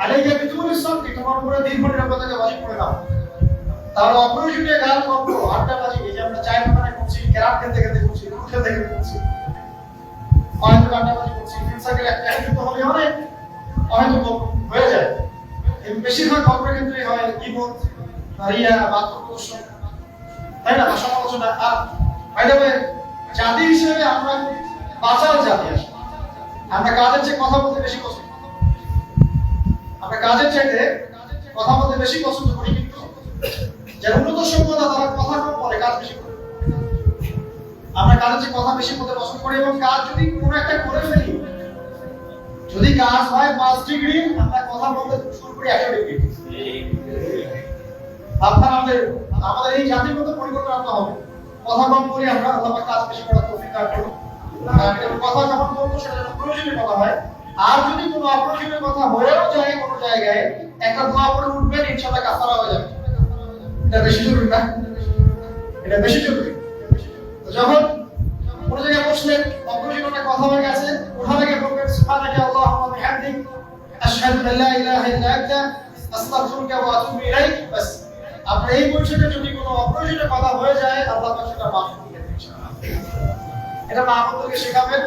আলাইকা বিজুমিস সাওম, তোমার উপরে দীর্ঘ নীরবতাকে ওয়াজিব করে দাও। তাহলে অপ্রয়োজনীয় গান, গল্প, আড্ডাবাজি, এই যে আমরা চায়ের দোকানে করছি, ক্যারাম খেলতে খেলতে করছি, লুডো খেলতে খেলতে করছি, অহেতুক আড্ডাবাজি করছি, ফ্রেন্ড সার্কেল একত্রিত হলে অনেক অহেতুক গল্প হয়ে যায়। বেশিরভাগ গল্পের ক্ষেত্রে হয় গীবত, দাঁড়িয়ে বাক্য প্রদর্শন, তাই না, সমালোচনা। আর বাইরে জাতি হিসেবে আমরা বাঁচার জাতি আসলে। আমরা কাজের চেয়ে কথা বলতে বেশি পছন্দ, আমরা কাজের চাইতে কথা বলতে বেশি পছন্দ করি, কিন্তু যারা উন্নত সভ্যতা তারা কথা কম বলে, কাজ বেশি করে। আমরা কাজের চেয়ে কথা বেশি বলতে পছন্দ করি, এবং কাজ যদি কোনো একটা করে ফেলি, যদি কাজ হয় 5 ডিগ্রি, আমরা কথা বলতে শুরু করি 100 ডিগ্রি। আমাদের এই জাতির মধ্যে পরিবর্তন আনতে হবে। কথা কম করি আমরা, আল্লাহ কাজ বেশি করার তৌফিক দান করুন। কথা যখন বলবো সেটা যেন প্রয়োজনীয় কথা হয়। আর যদি কোনো অপ্রয়োজনীয় কথা হয়েও যায় কোনো জায়গায়, একটা দোয়া পড়ে উঠবেন, ইনশাআল্লাহ কাফারা হয়ে যাবে। এটা বেশি জরুরি না? এটা বেশি জরুরি। তো যখন কোনো জায়গায় বসলেন, অপ্রয়োজনীয় একটা কথা হয়ে গেছে, ওখানে গিয়ে বলবেন সুবহানাকা আল্লাহুম্মা ওয়া বিহামদিক আশহাদু আল্লা ইলাহা ইল্লা আনতা আস্তাগফিরুকা ওয়া আতুবু ইলাইক। বাস, আপনার এই বৈঠকে যদি কোনো অপ্রয়োজনীয় কথা হয়ে যায়, আল্লাহ পাক সেটা মাফ করে দেবেন ইনশাআল্লাহ। এটা মা আমাদেরকে শেখাবেন,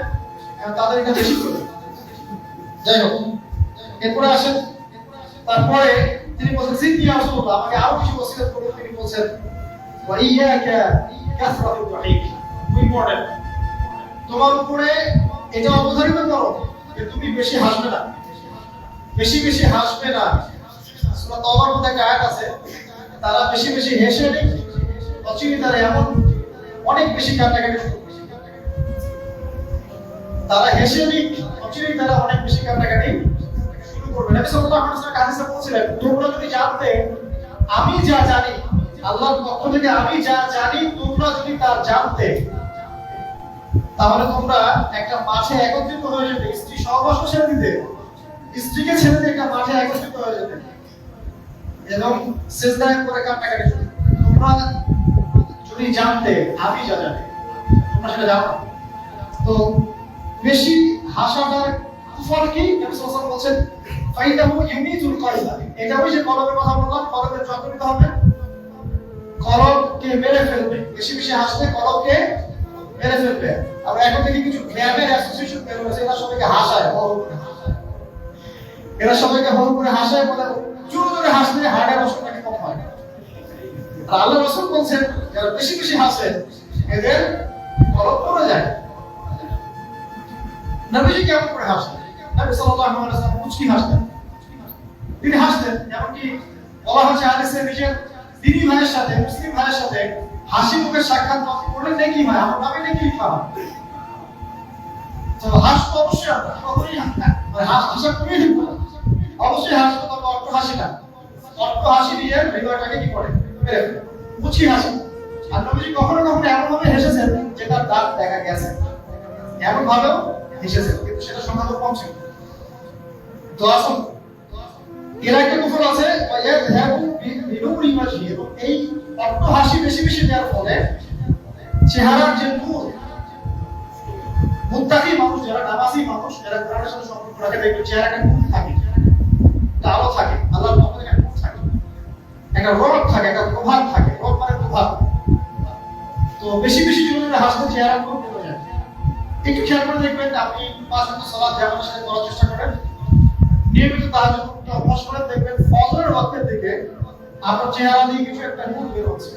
তাদের এটা বেশি করে। যাই হোক, এরপরে আসেন, তারপরে তিনি বলছেন সিদ্দি রাসূলুল্লাহ, আমাকে আরো কিছু ওসিয়ত করুন। তিনি বলছেন ওয়া ইয়াকা কাসরাতুর রাহিক, ইম্পর্টেন্ট, তোমার উপরে এটা অবধারিত করো যে তুমি বেশি হাসবে না, বেশি বেশি হাসবে না। সূরা তাওবার মধ্যে একটা আয়াত আছে, তারা বেশি বেশি হেসে নেই, অচিরে তারা এমন অনেক বেশি কান্নাকাটি শুরু করে। তারা হেসে নেই, অচিরে তারা অনেক বেশি কান্নাকাটি শুরু করবে। নবী সাল্লাল্লাহু আলাইহি ওয়াসাল্লাম হাদিসে বলেছিলেন, তোমরা যদি জানতে আমি যা জানি, আল্লাহর পক্ষ থেকে আমি যা জানি, তোমরা যদি তা জানতে, তাহলে তোমরা একটা মাঠে একত্রিত হয়ে যেতে, স্ত্রী সহবাস ছেড়ে দিতে, স্ত্রীকে ছেড়ে দিয়ে একটা মাঠে একত্রিত হয়ে যেতে এবং সিজদায় করে কান্নাকাটি শুরু। তোমরা যদি জানতে আমি যা জানি, তোমরা সেটা জানো। তো বেশি হাসাটার কুফর কি? নবী সাল্লাল্লাহু আলাইহি ওয়াসাল্লাম বলেন ফাইদাহু ইউমিতুল কলবা। এটা ওই যে কলবের কথা বললাম, কলবের যত্ন নিতে হবে, কলবকে মেরে ফেলবে। বেশি বেশি হাসলে কলবকে মেরে ফেলবে। আমরা এখন থেকে কিছু জ্ঞানের অ্যাসোসিয়েশন বের হয়েছে, এরা সবাইকে হাসায়, এরা সবাইকে হল করে হাসায়, বলে জোরে জোরে হাসলে হার্টের অসুখ নাকি কম হয়। আর আল্লাহ রাসূল বলছেন যারা বেশি বেশি হাসে এদের কলব পড়ে যায়। নবীজি কেমন করে হাসতেন? নবী সাল্লাল্লাহু আলাইহি ওয়াসাল্লাম মুচকি হাসতেন। তিনি হাসতেন, এমনকি বলা হচ্ছে হাদিসে নিজের দিনী ভাইয়ের সাথে, মুসলিম ভাইয়ের সাথে হাসি মুখে সাক্ষাৎ করলে নেকি হয়, আমার নামে নেকি লিখা হয়। তো হাসবো অবশ্যই, আমরা কখনোই হাসা কমিয়ে দিব না, অবশ্যই হাসবো, তবে অর্থ হাসি না। অর্থ হাসি দিয়ে হৃদয়টাকে কি করে মেরে ফেলে, মুচকি হাসি। আর নবীজি কখনো কখনো এমন ভাবে হেসেছেন যে তার দাঁত দেখা গেছে, এমন ভাবেও হেসেছেন, কিন্তু সেটা সংখ্যা কম ছিল। তো আসুন, এর একটা কুফর আছে, এবং এই অর্থ হাসি বেশি বেশি দেওয়ার ফলে চেহারার যে নূর, মুত্তাকি মানুষ যারা, নামাজি মানুষ যারা কোরআনের সাথে সম্পর্ক রাখে, দেখবেন চেহারাটা নূর থাকে, আলো থাকে, আল্লাহর পক্ষ থেকে নূর থাকে, একটা রব থাকে, একটা প্রভাব থাকে। রব মানে প্রভাব। তো বেশি বেশি জোরে হাসলে চেহারা নূর কমে যায়। একটু খেয়াল করে দেখবেন, আপনি 5 ওয়াক্ত সালাত জামাতের সাথে করার চেষ্টা করেন, নিয়মিত তাহাজ্জুদ অভ্যাস করেন, দেখবেন ফজরের ওয়াক্তের দিকে আপনার চেহারা দিয়ে কিছু একটা নূর বের হচ্ছে।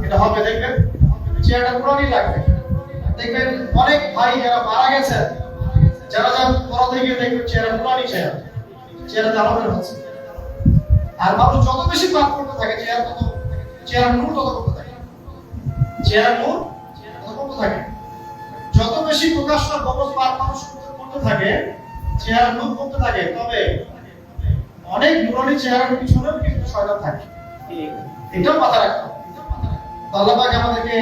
এটা হবে, দেখবেন চেহারাটা পুরানি লাগবে। দেখবেন অনেক ভাই যারা মারা গেছে, যারা পড়াতে গিয়ে দেখবেন চেহারা পুরানি, চেহারাতে আলো বের হচ্ছে। আর মানুষ যত বেশি পাপ করতে থাকে, চেহারা নূর তত কমতে থাকে, চেহারা নূর তত কমতে থাকে। যত বেশি প্রকাশ্য গবজ পাপ মানুষ করতে থাকে, চেহারা নূর কমতে থাকে। তবে অনেক নুরানি চেহারার পিছনেও কিন্তু শয়তান থাকে, এটাও মাথায় রাখতে হবে। আল্লাহ পাক আমাদেরকে,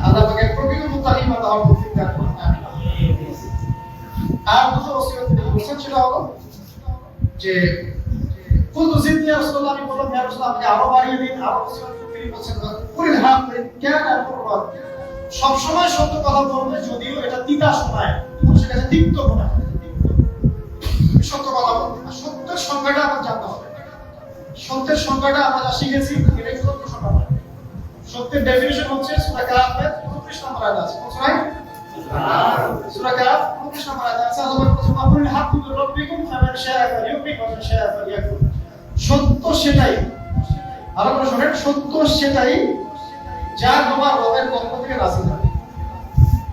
আল্লাহ পাকের প্রকৃত মুত্তাকি বান্দা হওয়ার তৌফিক দান করুন। আর দুটো ওসিয়ত তিনি বলেছেন, সেটা হলো যে কুল জিদনি রাসূলুল্লাহ, আমি বললাম ইয়া রাসূলুল্লাহ আপনি আরো বাড়িয়ে দিন, আরো ওসিয়ত। তিনি বলেছেন কুল হাক কেন করবা, সব সময় সত্য কথা বলবে, যদিও এটা তিতা শোনায়, মানুষের কাছে তিক্ত মনে হয়। সত্য কথা বলবে, সত্যের সংজ্ঞাটা আমরা জানতে হবে। সত্যের সংজ্ঞাটা আমরা যা শিখেছি এটাই সত্য সংজ্ঞা নয়। সত্যের ডেফিনিশন হচ্ছে সূরা কাহফের 29 নম্বর আয়াত আছে। কোন সূরা কাহফ 29 নম্বর আয়াত আছে। আল্লাহ বলেছেন আকুল হাক্কু মির রাব্বিকুম ফামান শাআ ফালিউমিন ওয়া মান শাআ ফালিয়াকফুর। সত্য সেটাই ভালো করে শোনেন, সত্য সেটাই যা তোমার রবের পক্ষ থেকে নাযিল হয়।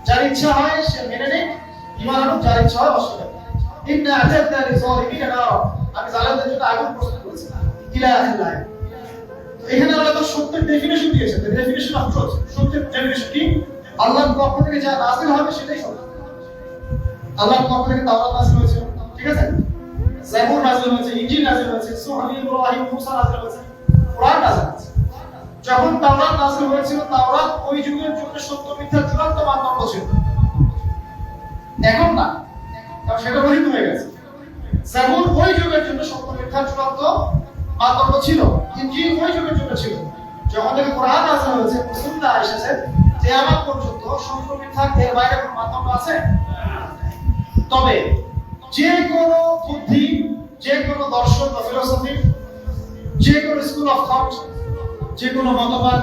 যার ইচ্ছা হয় সে মেনে নেয়, ঈমান আনুক, যার ইচ্ছা হয় অস্বীকার করে। ইন্না আতাদনা লিযালিমিনা নার, আমি জালিমদের জন্য আগুন প্রস্তুত করেছি। ইলা আখির আয়াত। তো এখানে আল্লাহ তার সত্যের ডেফিনিশন দিয়েছেন। ডেফিনিশন অফ ট্রুথ, সত্যের ডেফিনিশন কি? আল্লাহর পক্ষ থেকে যা নাযিল হবে সেটাই সত্য। আল্লাহর পক্ষ থেকে তাওরাত নাযিল হয়েছে, ঠিক আছে? জাবুর নাযিল হয়েছে, ইনজিল নাযিল হয়েছে, সুহফ ইব্রাহিম মুসা নাযিল হয়েছে, কোরআন নাযিল হয়েছে। যখন তাওরাত নাযিল হয়েছিল, তাওরাত ওই যুগের জন্য সত্য মিথ্যার চূড়ান্ত মানদণ্ড ছিল। এখন না, কারণ সেটা রহিত হয়ে গেছে। জাবুর ওই যুগের জন্য সত্য মিথ্যার চূড়ান্ত মানদণ্ড ছিল, ইনজিল ওই যুগের জন্য ছিল। যখন থেকে কোরআন নাযিল হয়েছে, সুন্নাহ এসেছে, কিয়ামত পর্যন্ত সত্য মিথ্যা এর বাইরে কোনো মানদণ্ড আছে? তবে যে কোনো বুদ্ধি, যে কোনো দর্শন বা ফিলোসফি, যে কোনো স্কুল অফ থট, যে কোনো মতবাদ,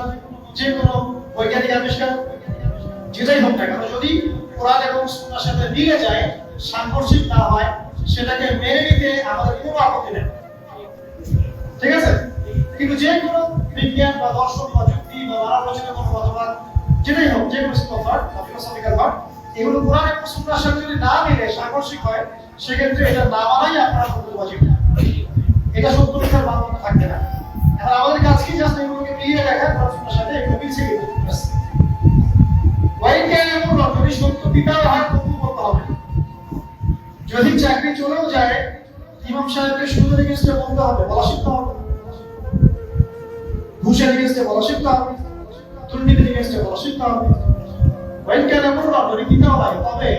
যে কোনো বৈজ্ঞানিক আবিষ্কার, যেটাই হোক না কেন, যদি কোরআন এবং সুন্নাহর সাথে মিলে যায়, সাংঘর্ষিক না হয়, সেটাকে মেনে নিতে আমাদের কোনো আপত্তি নেই, ঠিক আছে? কিন্তু যে কোনো বিজ্ঞান বা দর্শন বা যুক্তি বা আলোচনা কোনো মতবাদ, যেটাই হোক, যে কোনো স্কুল অফ থট বা ফিলোসফিক্যাল থট, এগুলো কোরআন এবং সুন্নাহর সাথে যদি না মিলে, সাংঘর্ষিক হয়, সেক্ষেত্রে এটা না মানাই আপনার জন্য ওয়াজিব। এটা সত্য মিথ্যার মানদণ্ড থাকবে না। এখন আমাদের কাজ কি? জাস্ট এগুলোকে মিলিয়ে দেখা, কোরআন সুন্নাহর সাথে এগুলো মিলছে কিনা, ব্যাস। ওয়াইন কেন এমন নয়, যদি সত্য পিতাও হয় তবু বলতে হবে। যদি চাকরি চলেও যায়, ইমাম সাহেবকে সুদের এগেইনস্টে বলতে হবে, বলা শিখতে হবে। ঘুষের এগেইনস্টে বলা শিখতে হবে, দুর্নীতির এগেইনস্টে বলা শিখতে হবে। ওয়াইন কেন এমন নয়, যদি পিতাও হয়, তবে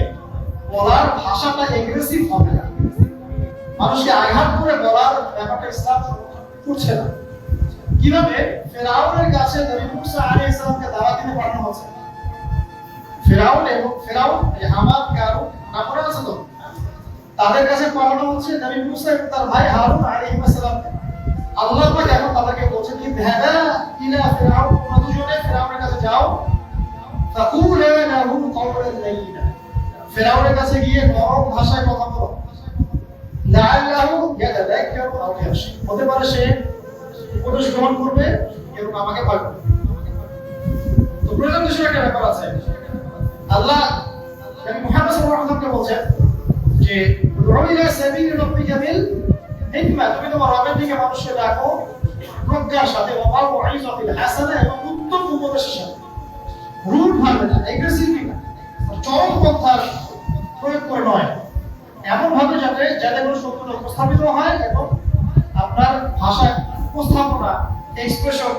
বলার ভাষাটা এগ্রেসিভ হবে না, মানুষকে আঘাত করে বলার ব্যাপারটা ইসলাম করছে না। কিভাবে? ফেরাউনের কাছে নবী মুসা আলাইহিস সালামকে দাওয়াত দিতে পাঠানো হচ্ছে। ফেরাউন এবং হামান, কারুন নামরা আছে তো, তাদের কাছে পাঠানো হচ্ছে নবী মুসা এবং তার ভাই হারুন আলাইহিস সালামকে। আল্লাহ পাক এখন তাদেরকে বলছেন কি, যাবা ইলা ফিরাউন, তোমরা দুজনে ফেরাউনের কাছে যাও, ফাকুলা লাহু কওলান লাইয়িনা, ফেরাউনের কাছে গিয়ে নরম ভাষায় কথা বলো, লাআল্লাহু ইয়াতাযাক্কারু আও ইয়াখশা, হতে পারে সে উপদেশ গ্রহণ করবে এবং আমাকে ভয় করবে। তো প্রেজেন্টেশন একটা ব্যাপার আছে। আল্লাহ নবী মুহাম্মদ সাল্লাল্লাহু আলাইহি ওয়াসাল্লামকে বলছেন যে রুইলা সাবিলি রাব্বিকা বিল হিকমা, তুমি তোমার রবের দিকে মানুষকে ডাকো প্রজ্ঞার সাথে, ওয়া মাউইযাতিল হাসানা, এবং উত্তম উপদেশের সাথে। রুড ভাবে না, এগ্রেসিভলি না, চরম পন্থার প্রয়োগ করে নয়, এমন ভাবে যাতে কোনো সত্য উপস্থাপিত হয় এবং আপনার ভাষা উপস্থাপনা, এক্সপ্রেশন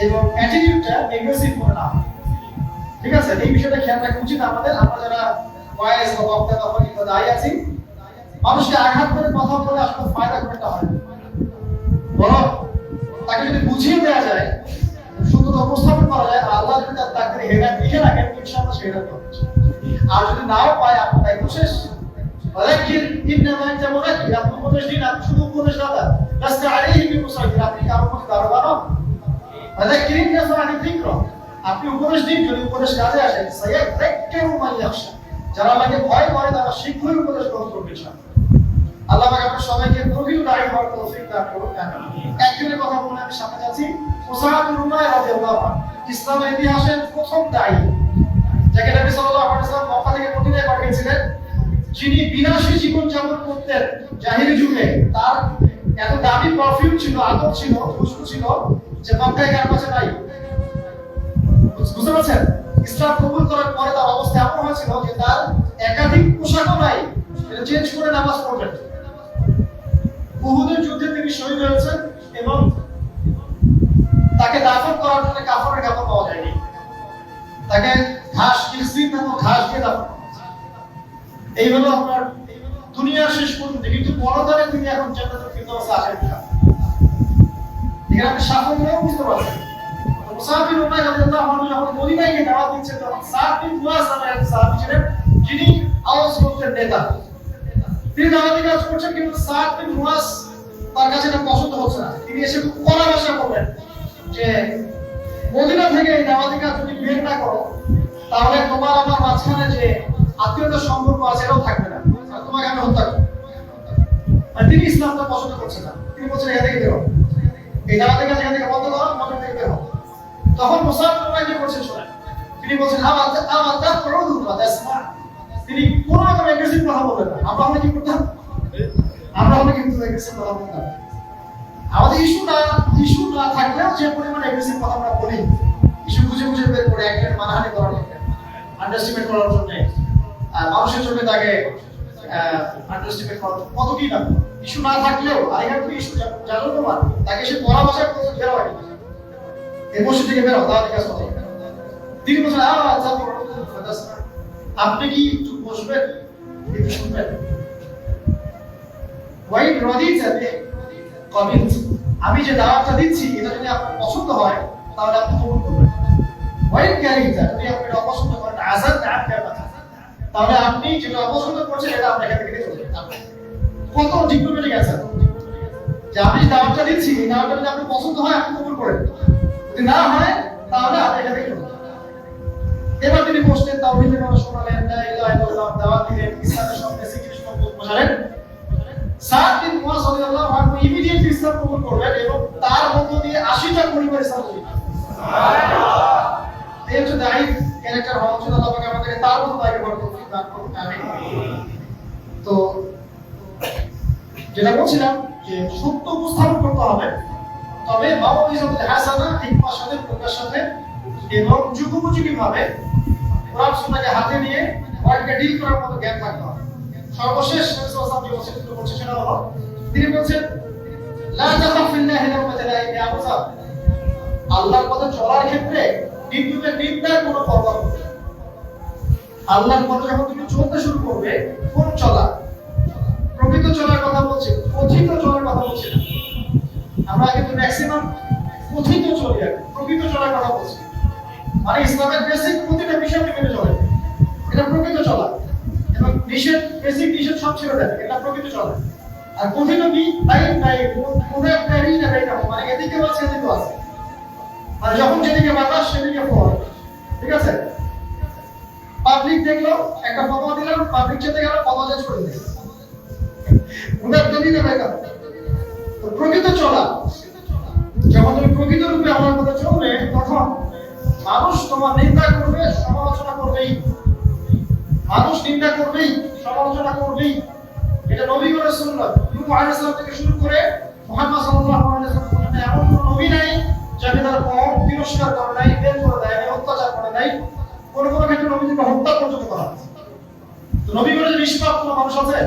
এবং অ্যাটিটিউডটা এগ্রেসিভ করে না, ঠিক আছে? এই বিষয়টা খেয়াল রাখা উচিত আমাদের। আমরা যারা ওয়াইজ বা বক্তা বা খলিফা বা দায়ী আছি, মানুষকে আঘাত করে কথা বলে আসলে ফায়দা কোনটা হয়? বলো, তাকে যদি বুঝিয়ে দেওয়া যায়, সত্যতা উপস্থাপন করা যায়, আল্লাহ যদি তার তাকদীরে হেদায়েত লিখে রাখেন, ইনশাআল্লাহ সে হেদায়েত পাবে। আর যদি নাও পায়, আপনার দায়িত্ব শেষ। ওয়ালাকিন ইন্নামা আনতা মুযাক্কির, আপনি উপদেশ দিন, আপনি শুধু উপদেশ দাতা, লাস্তা আলাইহিম বিমুসাইতির, আপনি কারো প্রতি দারোগা নন। ওয়ালাকিন নাফআনি যিকরা, আপনি উপদেশ দিন, যদি উপদেশ কাজে আসে, সায়াযাক্কারু মান ইয়াখশা, যারা আমাকে ভয় করে তারা শীঘ্রই উপদেশ গ্রহণ করবে ইনশাআল্লাহ। আল্লাহ পাক আপনাদের সবাইকে প্রকৃত দায়ী হওয়ার তৌফিক দান করুন। একজনের কথা বলে আমি সামনে যাচ্ছি। মুসআব বিন উমাইর রাদিয়াল্লাহু আনহু, ইসলামের ইতিহাসের প্রথম দায়ী, যাকে নবী সাল্লাল্লাহু আলাইহি ওয়াসাল্লাম মক্কা থেকে মদিনায় পাঠিয়েছিলেন, যিনি বিনাশী জীবন যাপন করতেন জাহিলি যুগে। তার এত দামি পারফিউম ছিল, আতর ছিল, খুশবু ছিল, যে মক্কায় কার কাছে নাই। বুঝতে পারছেন? ইসলাম কবুল করার পরে তার অবস্থা এমন হয়েছিল যে তার একাধিক পোশাকও নাই, এটা চেঞ্জ করে নামাজ পড়বেন। উহুদের যুদ্ধে তিনি শহীদ হয়েছেন এবং তাকে দাফন করার জন্য কাফনের কাপড় পাওয়া যায়নি, তাকে ঘাস, কিসরিন নামক ঘাস দিয়ে দাফন করা হয়েছে। এই হলো আপনার দুনিয়ার শেষ পর্যন্ত, কিন্তু পরকালে তিনি এখন জান্নাতুল ফিরদাউসে আছেন। এখানে আপনি সাফল্যও বুঝতে পারছেন। মুসআব বিন উমাইর রাদিয়াল্লাহু আনহু যখন মদিনায় গিয়ে দাওয়াত দিচ্ছেন, তখন সাদ বিন মুআজ নামের এক সাহাবী ছিলেন, যিনি আওয়াজ গোত্রের নেতা। তিনি দাওয়াতি কাজ করছেন, কিন্তু সাদ বিন মুআজ তার কাছে এটা পছন্দ হচ্ছে না। তিনি এসে খুব কড়া ভাষায় বললেন যে মদিনা থেকে এই দাওয়াতি কাজ যদি বের না করো, তাহলে তোমার আমার মাঝখানে যে আত্মীয়তার সম্পর্ক আছে এটাও থাকবে না, আর তোমাকে আমি হত্যা করব। আর তিনি ইসলামটা পছন্দ করছেন না, তিনি বলছেন এখান থেকে বেরো, এই দাওয়াতি কাজ এখান থেকে বন্ধ করো, তখন মুসাফিররা কি করছেন শোনেন, তিনি বলছেন আমাতা প্রদু ওয়াদাসমা, তিনি কোন রকম এগ্রেসিভ কথা বলবেন না। আমরা কি করতাম? আমরা কিন্তু এগ্রেসিভ কথা বলতাম। আমাদের ইস্যু না থাকলেও যে পরিমাণ এগ্রেসিভ কথা আমরা বলি, ইস্যু খুঁজে বের করে একজন মানহানি করার জন্য, আন্ডারস্টিমেট করার জন্য, মানুষের চোখে তাকে আন্ডারস্টিমেট করার জন্য কত কি না ইস্যু না থাকলেও আরেকটা তো ইস্যু জানো না, তাকে সে পড়া ভাষায় বলতে বের হয়, এই বসে থেকে বের হয়, তাহলে কাজ করতে তিনি বলছেন আপনি কি একটু বসবেন, একটু শুনবেন। ওয়াই রদি যাবে কমেন্ট, আমি যে দাওয়াতটা দিচ্ছি এটা যদি আপনার পছন্দ হয় তাহলে আপনি কবুল করবেন। ওয়াই ক্যারিটা যদি আপনি অপছন্দ করেন আজাদ না করবেন, তাহলে আপনি যেটা অপছন্দ করছেন এটা আপনি এখান থেকে চলে যাবেন। কত ডিপ্লোম্যাটিক আছে যে আমি দাওয়াতটা দিচ্ছি, এই দাওয়াতটা যদি আপনার পছন্দ হয় আপনি কবুল করেন, যদি না হয় তাহলে আপনি এখান থেকে চলে যাবেন। এবার তিনি বসলেন, তাওহীদের কথা শোনালেন, লা ইলাহা ইল্লাল্লাহ দাওয়াত দিলেন, ইসলামের সব বেসিক জিনিস বোঝালেন। সাদ বিন মুয়াজ রাদিয়াল্লাহু আনহু ইমিডিয়েটলি ইসলাম কবুল করলেন এবং তার মধ্য দিয়ে 80টা পরিবার ইসলাম কবুল করলেন। সুবহানাল্লাহ। এই হচ্ছে দায়ী ক্যারেক্টার হওয়া উচিত। আল্লাহ পাক আমাদেরকে তার মতো দায়ী করতে দান করুন, আমিন। তো যেটা বলছিলাম যে সত্য উপস্থাপন করতে হবে, তবে মাউইজাতুল হাসানা হিকমার সাথে, প্রকার সাথে এবং যুগোপযোগী ভাবে কোরআন সুন্নাহকে হাতে নিয়ে ওয়ার্ল্ডকে ডিল করার মতো জ্ঞান থাকতে হবে। সর্বশেষ নবী সাল্লাল্লাহু আলাইহি ওয়াসাল্লাম যে বলছেন সেটা হলো, তিনি বলছেন লা তাখাফ ফিল্লাহি লাওমাতা লাইম, ইয়া আবু যার, আল্লাহর পথে চলার ক্ষেত্রে নিন্দুকের নিন্দার কোনো পরোয়া করবে না। আল্লাহর পথে যখন তুমি চলতে শুরু করবে, কোন চলা, প্রকৃত চলার কথা বলছি, কথিত চলার কথা বলছি না। আমরা কিন্তু ম্যাক্সিমাম কথিত চলি, প্রকৃত চলার কথা বলছি। মানে ইসলামের বেসিক প্রতিটা বিষয় মেনে চলে, এটা প্রকৃত চলা। এবং নিষেধ, বেসিক নিষেধ সব ছেড়ে দেয়, এটা প্রকৃত চলা। আর কথিত কি কোনো একটা মানে এদিকে আছে এদিকে আছে, আর যখন যেদিকে বাতাস সেদিকে ফল, ঠিক আছে। পাবলিক দেখলো একটা ফতোয়া দিলাম, পাবলিক যেতে গেল ফতোয়া ছড়ে দিল, ওদের তৈরি না বেকার। তো প্রকৃত চলা, যখন তুমি প্রকৃত রূপে আমার কথা চলবে, তখন মানুষ তোমার নিন্দা করবে, সমালোচনা করবেই, মানুষ নিন্দা করবেই, সমালোচনা করবেই। এটা নবীগণের সুন্নাত। নূহ আলাইহিস সালাম থেকে শুরু করে মুহাম্মদ সাল্লাল্লাহু আলাইহি ওয়াসাল্লাম পর্যন্ত এমন কোন নবী নাই যাকে তারা কম তিরস্কার করে নাই, বের করে দেয় নাই, অত্যাচার করে নাই। কোন ক্ষেত্রে নবীকে হত্যা পর্যন্ত করা হয়েছে। তো নবীগণের নিষ্পাপ কোন মানুষ আছে?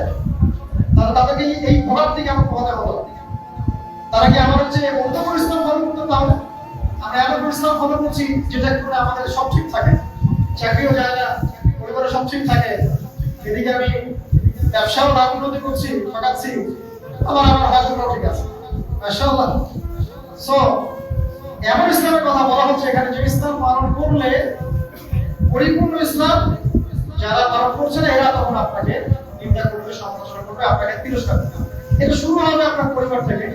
তাদেরকে এই প্রভাব থেকে আমার প্রভাবে হলো, তারা কি আমার হচ্ছে অন্য কোনো ইসলাম ফলো করতে পারবে? আমরা এমন কোনো ইসলাম ফলো করছি যেটা করে আমাদের সব ঠিক থাকে, চাকরিও যায় না, পরিবারে সব ঠিক থাকে, এদিকে আমি ব্যবসাও লাভ উন্নতি করছি, ঠকাচ্ছি, আবার আমার হাজবেন্ডও ঠিক আছে, মাশাআল্লাহ। সো এমন ইসলামের কথা বলা হচ্ছে এখানে, যে ইসলাম পালন করলে পরিপূর্ণ ইসলাম যারা পালন করছে না, এরা তখন আপনাকে নিন্দা করবে, সমালোচনা করবে, আপনাকে তিরস্কার করবে। এটা শুরু হবে আপনার পরিবার থেকে।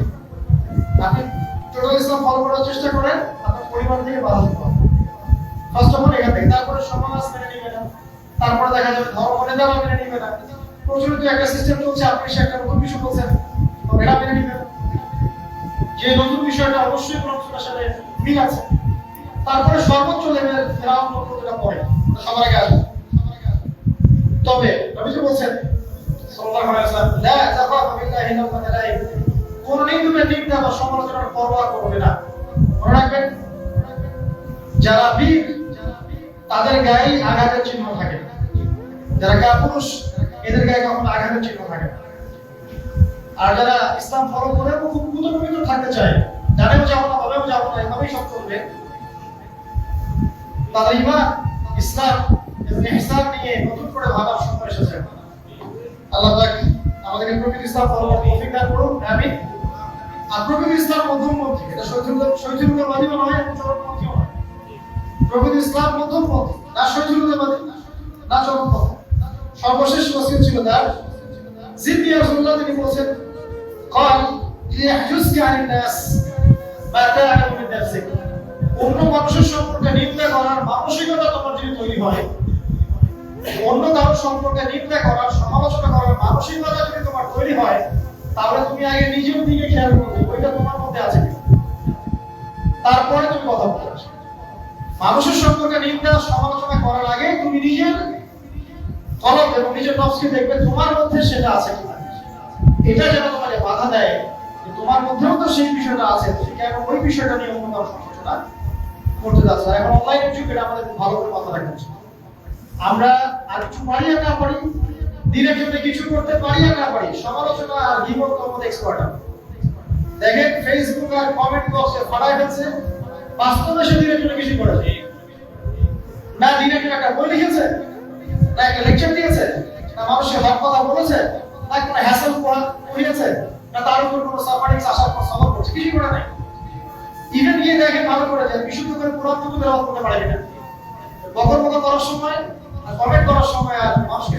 আপনি টোটাল ইসলাম ফলো করার চেষ্টা করেন, আপনার পরিবার থেকে বাধা দিতে হবে। ফার্স্ট অফ অল এখান থেকে, তারপরে সমাজ মেনে নিবে না, তারপরে দেখা যাবে ধর্ম নেতারা মেনে নিবে না। প্রচলিত একটা সিস্টেম চলছে, আপনি সে একটা নতুন বিষয় বলছেন, তো এরা মেনে নিবে না, যে নতুন বিষয়টা অবশ্যই কোরআনের সাথে মিল আছে। তারপরে সর্বোচ্চ লেভেল ফেরাউন নবুয়তটা পড়ে সবার আগে আসবে। তবে নবীজি বলছেন সাল্লাল্লাহু আলাইহি ওয়াসাল্লাম, লা তাখাফু বিল্লাহি লাওমাতা লাইম, কোন নিন্দুকের নিন্দা বা সমালোচনার পরোয়া করবে না। মনে রাখবেন, যারা বীর তাদের গায়ে আঘাতের চিহ্ন থাকে, যারা কাপুরুষ এদের গায়ে কখনো আঘাতের চিহ্ন থাকে না। আর যারা ইসলাম ফলো করে খুব পবিত্র থাকতে চায়, জানেও যাবো না, হবেও যাবো না, এভাবেই সব চলবে, তাদের ঈমান, ইসলাম এবং ইহসান নিয়ে নতুন করে ভাবার সময় এসেছে। আল্লাহ পাক আমাদেরকে প্রকৃত ইসলাম ফলো করতে তৌফিক দান করুন, আমিন। আর প্রকৃত ইসলাম মধ্যমপন্থী, এটা শৈথিল্যবাদীও নয়, চরমপন্থীও নয়। প্রকৃত ইসলাম মধ্যমপন্থী, না শৈথিল্যবাদী না চরমপন্থী। সর্বশেষ ওসিয়ত ছিল তার, জিবরি রাসূলুল্লাহ তিনি বলেছেন, قال ليحجزك عن الناس ما تعلم من نفسك, অন্য মানুষের সম্পর্কে নিন্দা করার মানসিকতা তোমার যদি তৈরি হয়, অন্য কারোর সম্পর্কে নিন্দা করার, সমালোচনা করার মানসিকতা যদি তোমার তৈরি হয়, তাহলে তুমি আগে নিজের দিকে খেয়াল করবে ওইটা তোমার মধ্যে আছে কিনা, তারপরে তুমি কথা বলতে আসবে। মানুষের সম্পর্কে নিন্দা সমালোচনা করার আগে তুমি নিজের তলব এবং নিজের নফসকে দেখবে তোমার মধ্যে সেটা আছে কিনা। এটা যেন তোমাকে বাধা দেয় যে তোমার মধ্যেও তো সেই বিষয়টা আছে, তুমি কেন ওই বিষয়টা নিয়ে অন্য কারো সমালোচনা করতে যাচ্ছ। এখন অনলাইনের যুগে এটা আমাদের ভালো করে মাথা রাখা উচিত। আমরা আর কিছু পারি আর না পারি, দিনের জন্য কিছু করতে পারি আর না পারি, সমালোচনা আর গীবত করতে এক্সপার্ট। দেখেন ফেসবুক আর কমেন্ট বক্সে ফাটাই ফেলছে, বাস্তবে সে দিনের জন্য কিছু করেছে না, দিনের জন্য একটা বই লিখেছে না, একটা লেকচার দিয়েছে না, মানুষের হক কথা বলেছে না, কোনো হ্যাসেল করিয়েছে না, তার উপর কোনো সাফারিংস আসার পর সবর করছে, কিছু করে নাই। ইভেন গিয়ে দেখেন ভালো করে যায় বিশুদ্ধ করে কোরআন থেকে তেলাওয়াত করতে পারে কিনা। বকর বকর করার সময় আর কমেন্ট করার সময় আর মানুষকে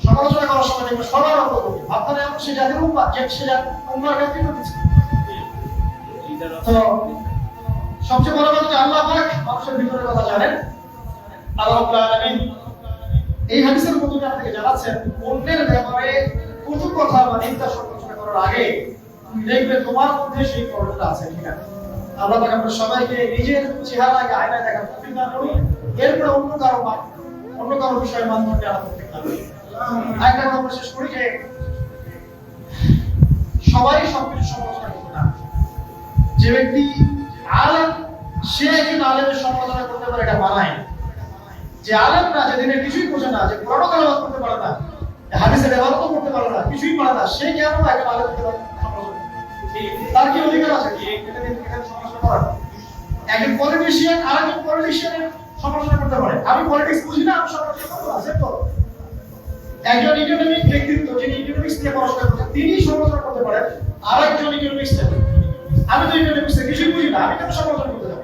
সমালোচনা করার সময় দেখবেন সবার অঙ্ক করবে, আপনারা এমন সে জাতির উম্মা যে সে উম্মার নেতৃত্ব দিচ্ছে। তো সবচেয়ে বড় কথা যে আল্লাহ পাক মানুষের ভিতরের কথা জানেন। আল্লাহ রাব্বুল আলামিন এই হাদিসের মধ্যে আপনাকে জানাচ্ছেন অন্যের ব্যাপারে কটু কথা বা নিন্দা সমালোচনা করার আগে তুমি দেখবে তোমার মধ্যে সেই প্রবণতা আছে কিনা। আল্লাহ পাক আমাদের সবাইকে নিজের চেহারাকে আয়নায় দেখার তৌফিক দান করুন, এরপরে অন্য কারো বিষয়ে মানদণ্ড আনার তৌফিক দান করুন। একটা কথা বলে শেষ করি যে সবাই সবকিছু সমালোচনা করতে না। যে ব্যক্তি আলেম সে একজন আলেমের সমালোচনা করতে পারে, এটা মানায়। যে আলেম না, যে দিনের কিছুই বোঝে না, যে কোরআন তেলাওয়াত করতে পারে না, হাদিসের ইবাদত করতে পারে না, কিছুই পারে না, সে কেন একজন আলেমকে সমালোচনা? তার কি অধিকার আছে এটা সমালোচনা করার? একজন পলিটিশিয়ান আরেকজন পলিটিশিয়ানের সমালোচনা করতে পারে। আমি পলিটিক্স বুঝি না, আমি সমালোচনা করব, আছে তো। একজন ইকোনমিক ব্যক্তিত্ব যিনি ইকোনমিক্স নিয়ে পড়াশোনা করছেন তিনি সমালোচনা করতে পারেন আরেকজন ইকোনমিক্স নিয়ে। আমি তো ইকোনমিক্স কিছুই বুঝি না, আমি কেন সমালোচনা করতে যাব?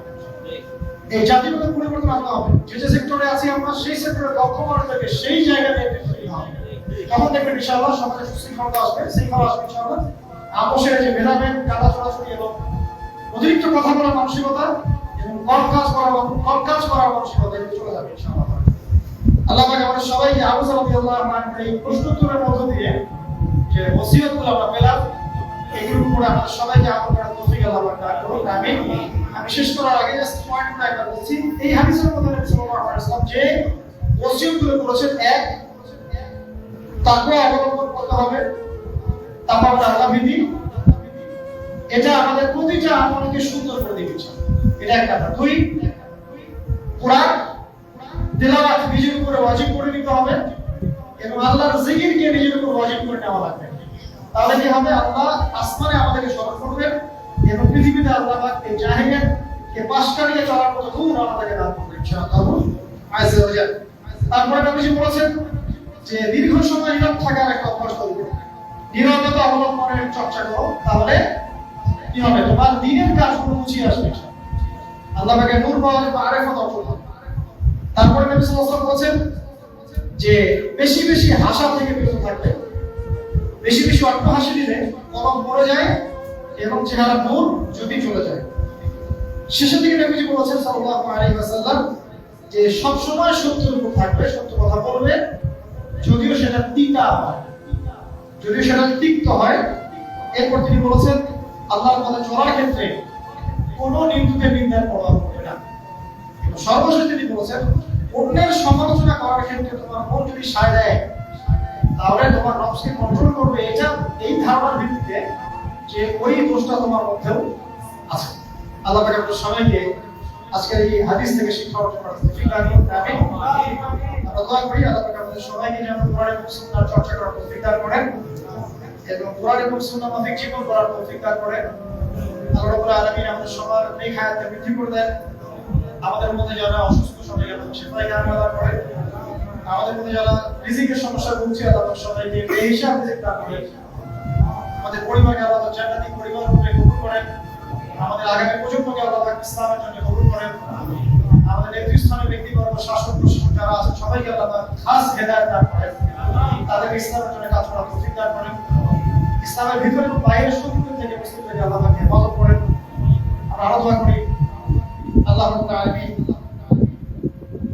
এই জাতিগত পরিবর্তন আনতে হবে। যে সেক্টরে আছি আমরা সেই সেক্টরে দক্ষ মানুষদেরকে সেই জায়গায় নিতে হবে। তখন দেখবেন ইনশাআল্লাহ সমাজে সুশৃঙ্খলতা আসবে, শৃঙ্খলা আসবে ইনশাআল্লাহ। আপোষের যে ভেদাভেদ, কাদা ছড়াছড়ি এবং অতিরিক্ত কথা বলার মানসিকতা এবং কম কাজ করার মানসিকতা চলে যাবে ইনশাআল্লাহ। আল্লাহ পাক আমাদের সবাইকে আবু সালাম রাদিয়াল্লাহু আনহু এই প্রশ্নোত্তরের মধ্য দিয়ে যে ওসিয়তগুলো আমরা পেলাম, এগুলোর উপর আমাদের সবাইকে আমল করার তৌফিক আল্লাহ পাক দান করুন, আমিন। আমি শেষ করার আগে জাস্ট পয়েন্টটা একটা বলছি। এই হাদিসের মধ্যে নবী সাল্লাল্লাহু আলাইহি ওয়াসাল্লাম যে ওসিয়তগুলো করেছেন, এক, তাকওয়া অবলম্বন করতে হবে, তারপর আল্লাহ ভীতি, এটা আমাদের প্রতিটা আমলকে সুন্দর করে দিয়েছে, এটা একটা। দুই, কোরআন তেলাওয়াত নিজের উপরে ওয়াজিব করে নিতে হবে এবং আল্লাহর জিকিরকে নিজের উপর ওয়াজিব করে নেওয়া লাগবে। তাহলে কি হবে? আল্লাহ আসমানে আমাদেরকে স্মরণ করবেন এবং পৃথিবীতে আল্লাহ পাক এই জাহেলিয়াতকে পাশ কাটিয়ে চলার মতো নূর আমাদেরকে দান করবেন ইনশাআল্লাহ আযজা ওয়া জাল। তারপরে নবীজি বলেছেন যে দীর্ঘ সময় নীরব থাকার একটা অভ্যাস করবে, নীরবতা অবলম্বনের চর্চা করো, তাহলে কি হবে? তোমার দিনের কাজগুলো মুছিয়ে আসবে। আল্লাহ পাকের নূর পাওয়া যাবে, আরেফত অর্জন হবে। তারপরে নবী সাল্লাল্লাহু আলাইহি ওয়াসাল্লাম বলেছেন যে বেশি বেশি হাসা থেকে বিরত থাকবে, বেশি বেশি অট্ট হাসি দিলে কলম পড়ে যায় এবং চেহারার নূর যদি চলে যায়। শেষের দিকে নবীজি বলেছেন সাল্লাল্লাহু আলাইহি ওয়াসাল্লাম যে সব সময় সত্যের উপর থাকবে, সত্য কথা বলবে, যদিও সেটা তিতা হয়, যদিও সেটা তিক্ত হয়। এরপর তিনি বলেছেন আল্লাহর পথে চলার ক্ষেত্রে কোনো নিন্দুকে নিন্দার প্রভাব পড়বে না। সর্বশেষ তিনি বলেছেন অন্যের সমালোচনা করার ক্ষেত্রে তোমার মন যদি সায় দেয় তাহলে তোমার নফসকে কন্ট্রোল করবে, এটা এই ধারণার ভিত্তিতে যে ওই দোষটা তোমার মধ্যেও আছে। আল্লাহ পাক আমাদের সবাইকে আজকের এই হাদিস থেকে শিক্ষা অর্জন করার তৌফিক দান করুন, আমিন। আমরা দোয়া করি আল্লাহ পাক আমাদের সবাইকে যেন কোরআন এবং সুন্নাহর চর্চা করার তৌফিক দান করেন এবং কোরআন এবং সুন্নাহ মাফিক জীবন করার তৌফিক দান করেন। আল্লাহ রাব্বুল আলামিন আমাদের সবার নেক হায়াতে বৃদ্ধি করে দেন। আমাদের মধ্যে যারা অসুস্থ সবাই যেন সেটাই দান করেন। আমাদের মধ্যে যারা রিজিকের সমস্যা ভুগছে আল্লাহ সবাইকে বেহিসাব রিজিক দান করেন। আমাদের পরিবারকে আল্লাহ জান্নাতি পরিবার রূপে কবুল করেন। আমাদের আগামী প্রজন্মকে আল্লাহ ইসলামের জন্য কবুল করেন। আমাদের নেতৃস্থানীয় ব্যক্তিবর্গ, শাসক প্রশাসক যারা আছেন সবাইকে আল্লাহ খাস হেদায়েত দান করেন, তাদের ইসলামের জন্য কাজ করার তৌফিক দান করেন। ইসলামের ভিতরে এবং বাইরের শত্রু থেকে মুসলিমদেরকে আল্লাহ হেফাজত করেন। আমরা আরো দোয়া করি আল্লাহ রাব্বুল আলামিন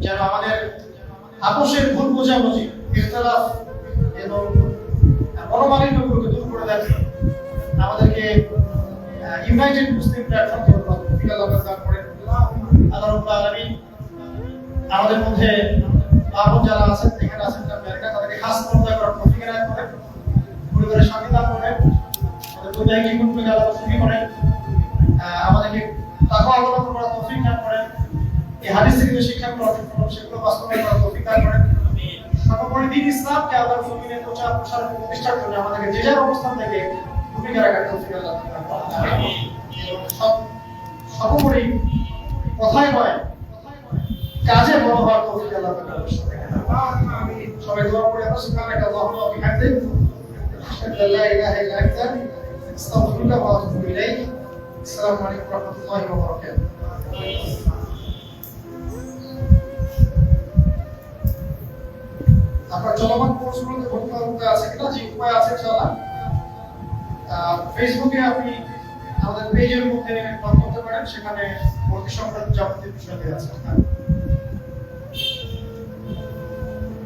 যেন আমাদের আপোষের ভুল বোঝাবুঝি, ইখতিলাফ এবং মনোমালিন্যগুলোকে দূর করে দেন। আমাদেরকে ইউনাইটেড মুসলিম প্ল্যাটফর্ম থেকে আল্লাহ দান করেন। আল্লাহ রাব্বুল আলামিন আমাদের মধ্যে আপন যারা আছেন এখানে আছেন আমেরিকা তাদেরকে খাস মর্যাদা করার তৌফিক এনায়েত করেন, পরিবারের শান্তি দান করেন, আমাদের দুনিয়াকে গুণকে আল্লাহ তৌফিক করেন, আমাদেরকে তাকওয়া অবলম্বন করার তৌফিক দান করেন, এই হাদিস থেকে যে শিক্ষাগুলো অর্জন করলাম সেগুলো বাস্তবায়ন করার তৌফিক দান করেন। সর্বোপরি দ্বীন ইসলামকে আল্লাহর জমিনে প্রচার প্রসার এবং প্রতিষ্ঠার জন্য আমাদেরকে যে যার অবস্থান থেকে ভূমিকা রাখার তৌফিক আল্লাহ দান করেন। সর্বোপরি কথাই নয় কাজে বড় হওয়ার তৌফিক আল্লাহ তাআলা আমিন। সবাই দোয়া করে আমরা সুবহানাকা আল্লাহুম্মা ওয়া বিহামদিক আশহাদু আল্লা লা ইলাহা ইল্লা আনতা আস্তাগফিরুকা ওয়া আতুবু ইলাইক। আসসালামু আলাইকুম ওয়া রাহমাতুল্লাহি ওয়া বারাকাতুহু। আপনার চলমান কোর্সগুলোতে ভর্তি হওয়ার উপায় আছে কিনা? জি, উপায় আছে ইনশাআল্লাহ। ফেসবুকে আপনি আমাদের পেজের মধ্যে নক করতে পারেন, সেখানে ভর্তি সংক্রান্ত যাবতীয় বিষয় দেওয়া আছে।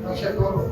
নমস্কার করুন।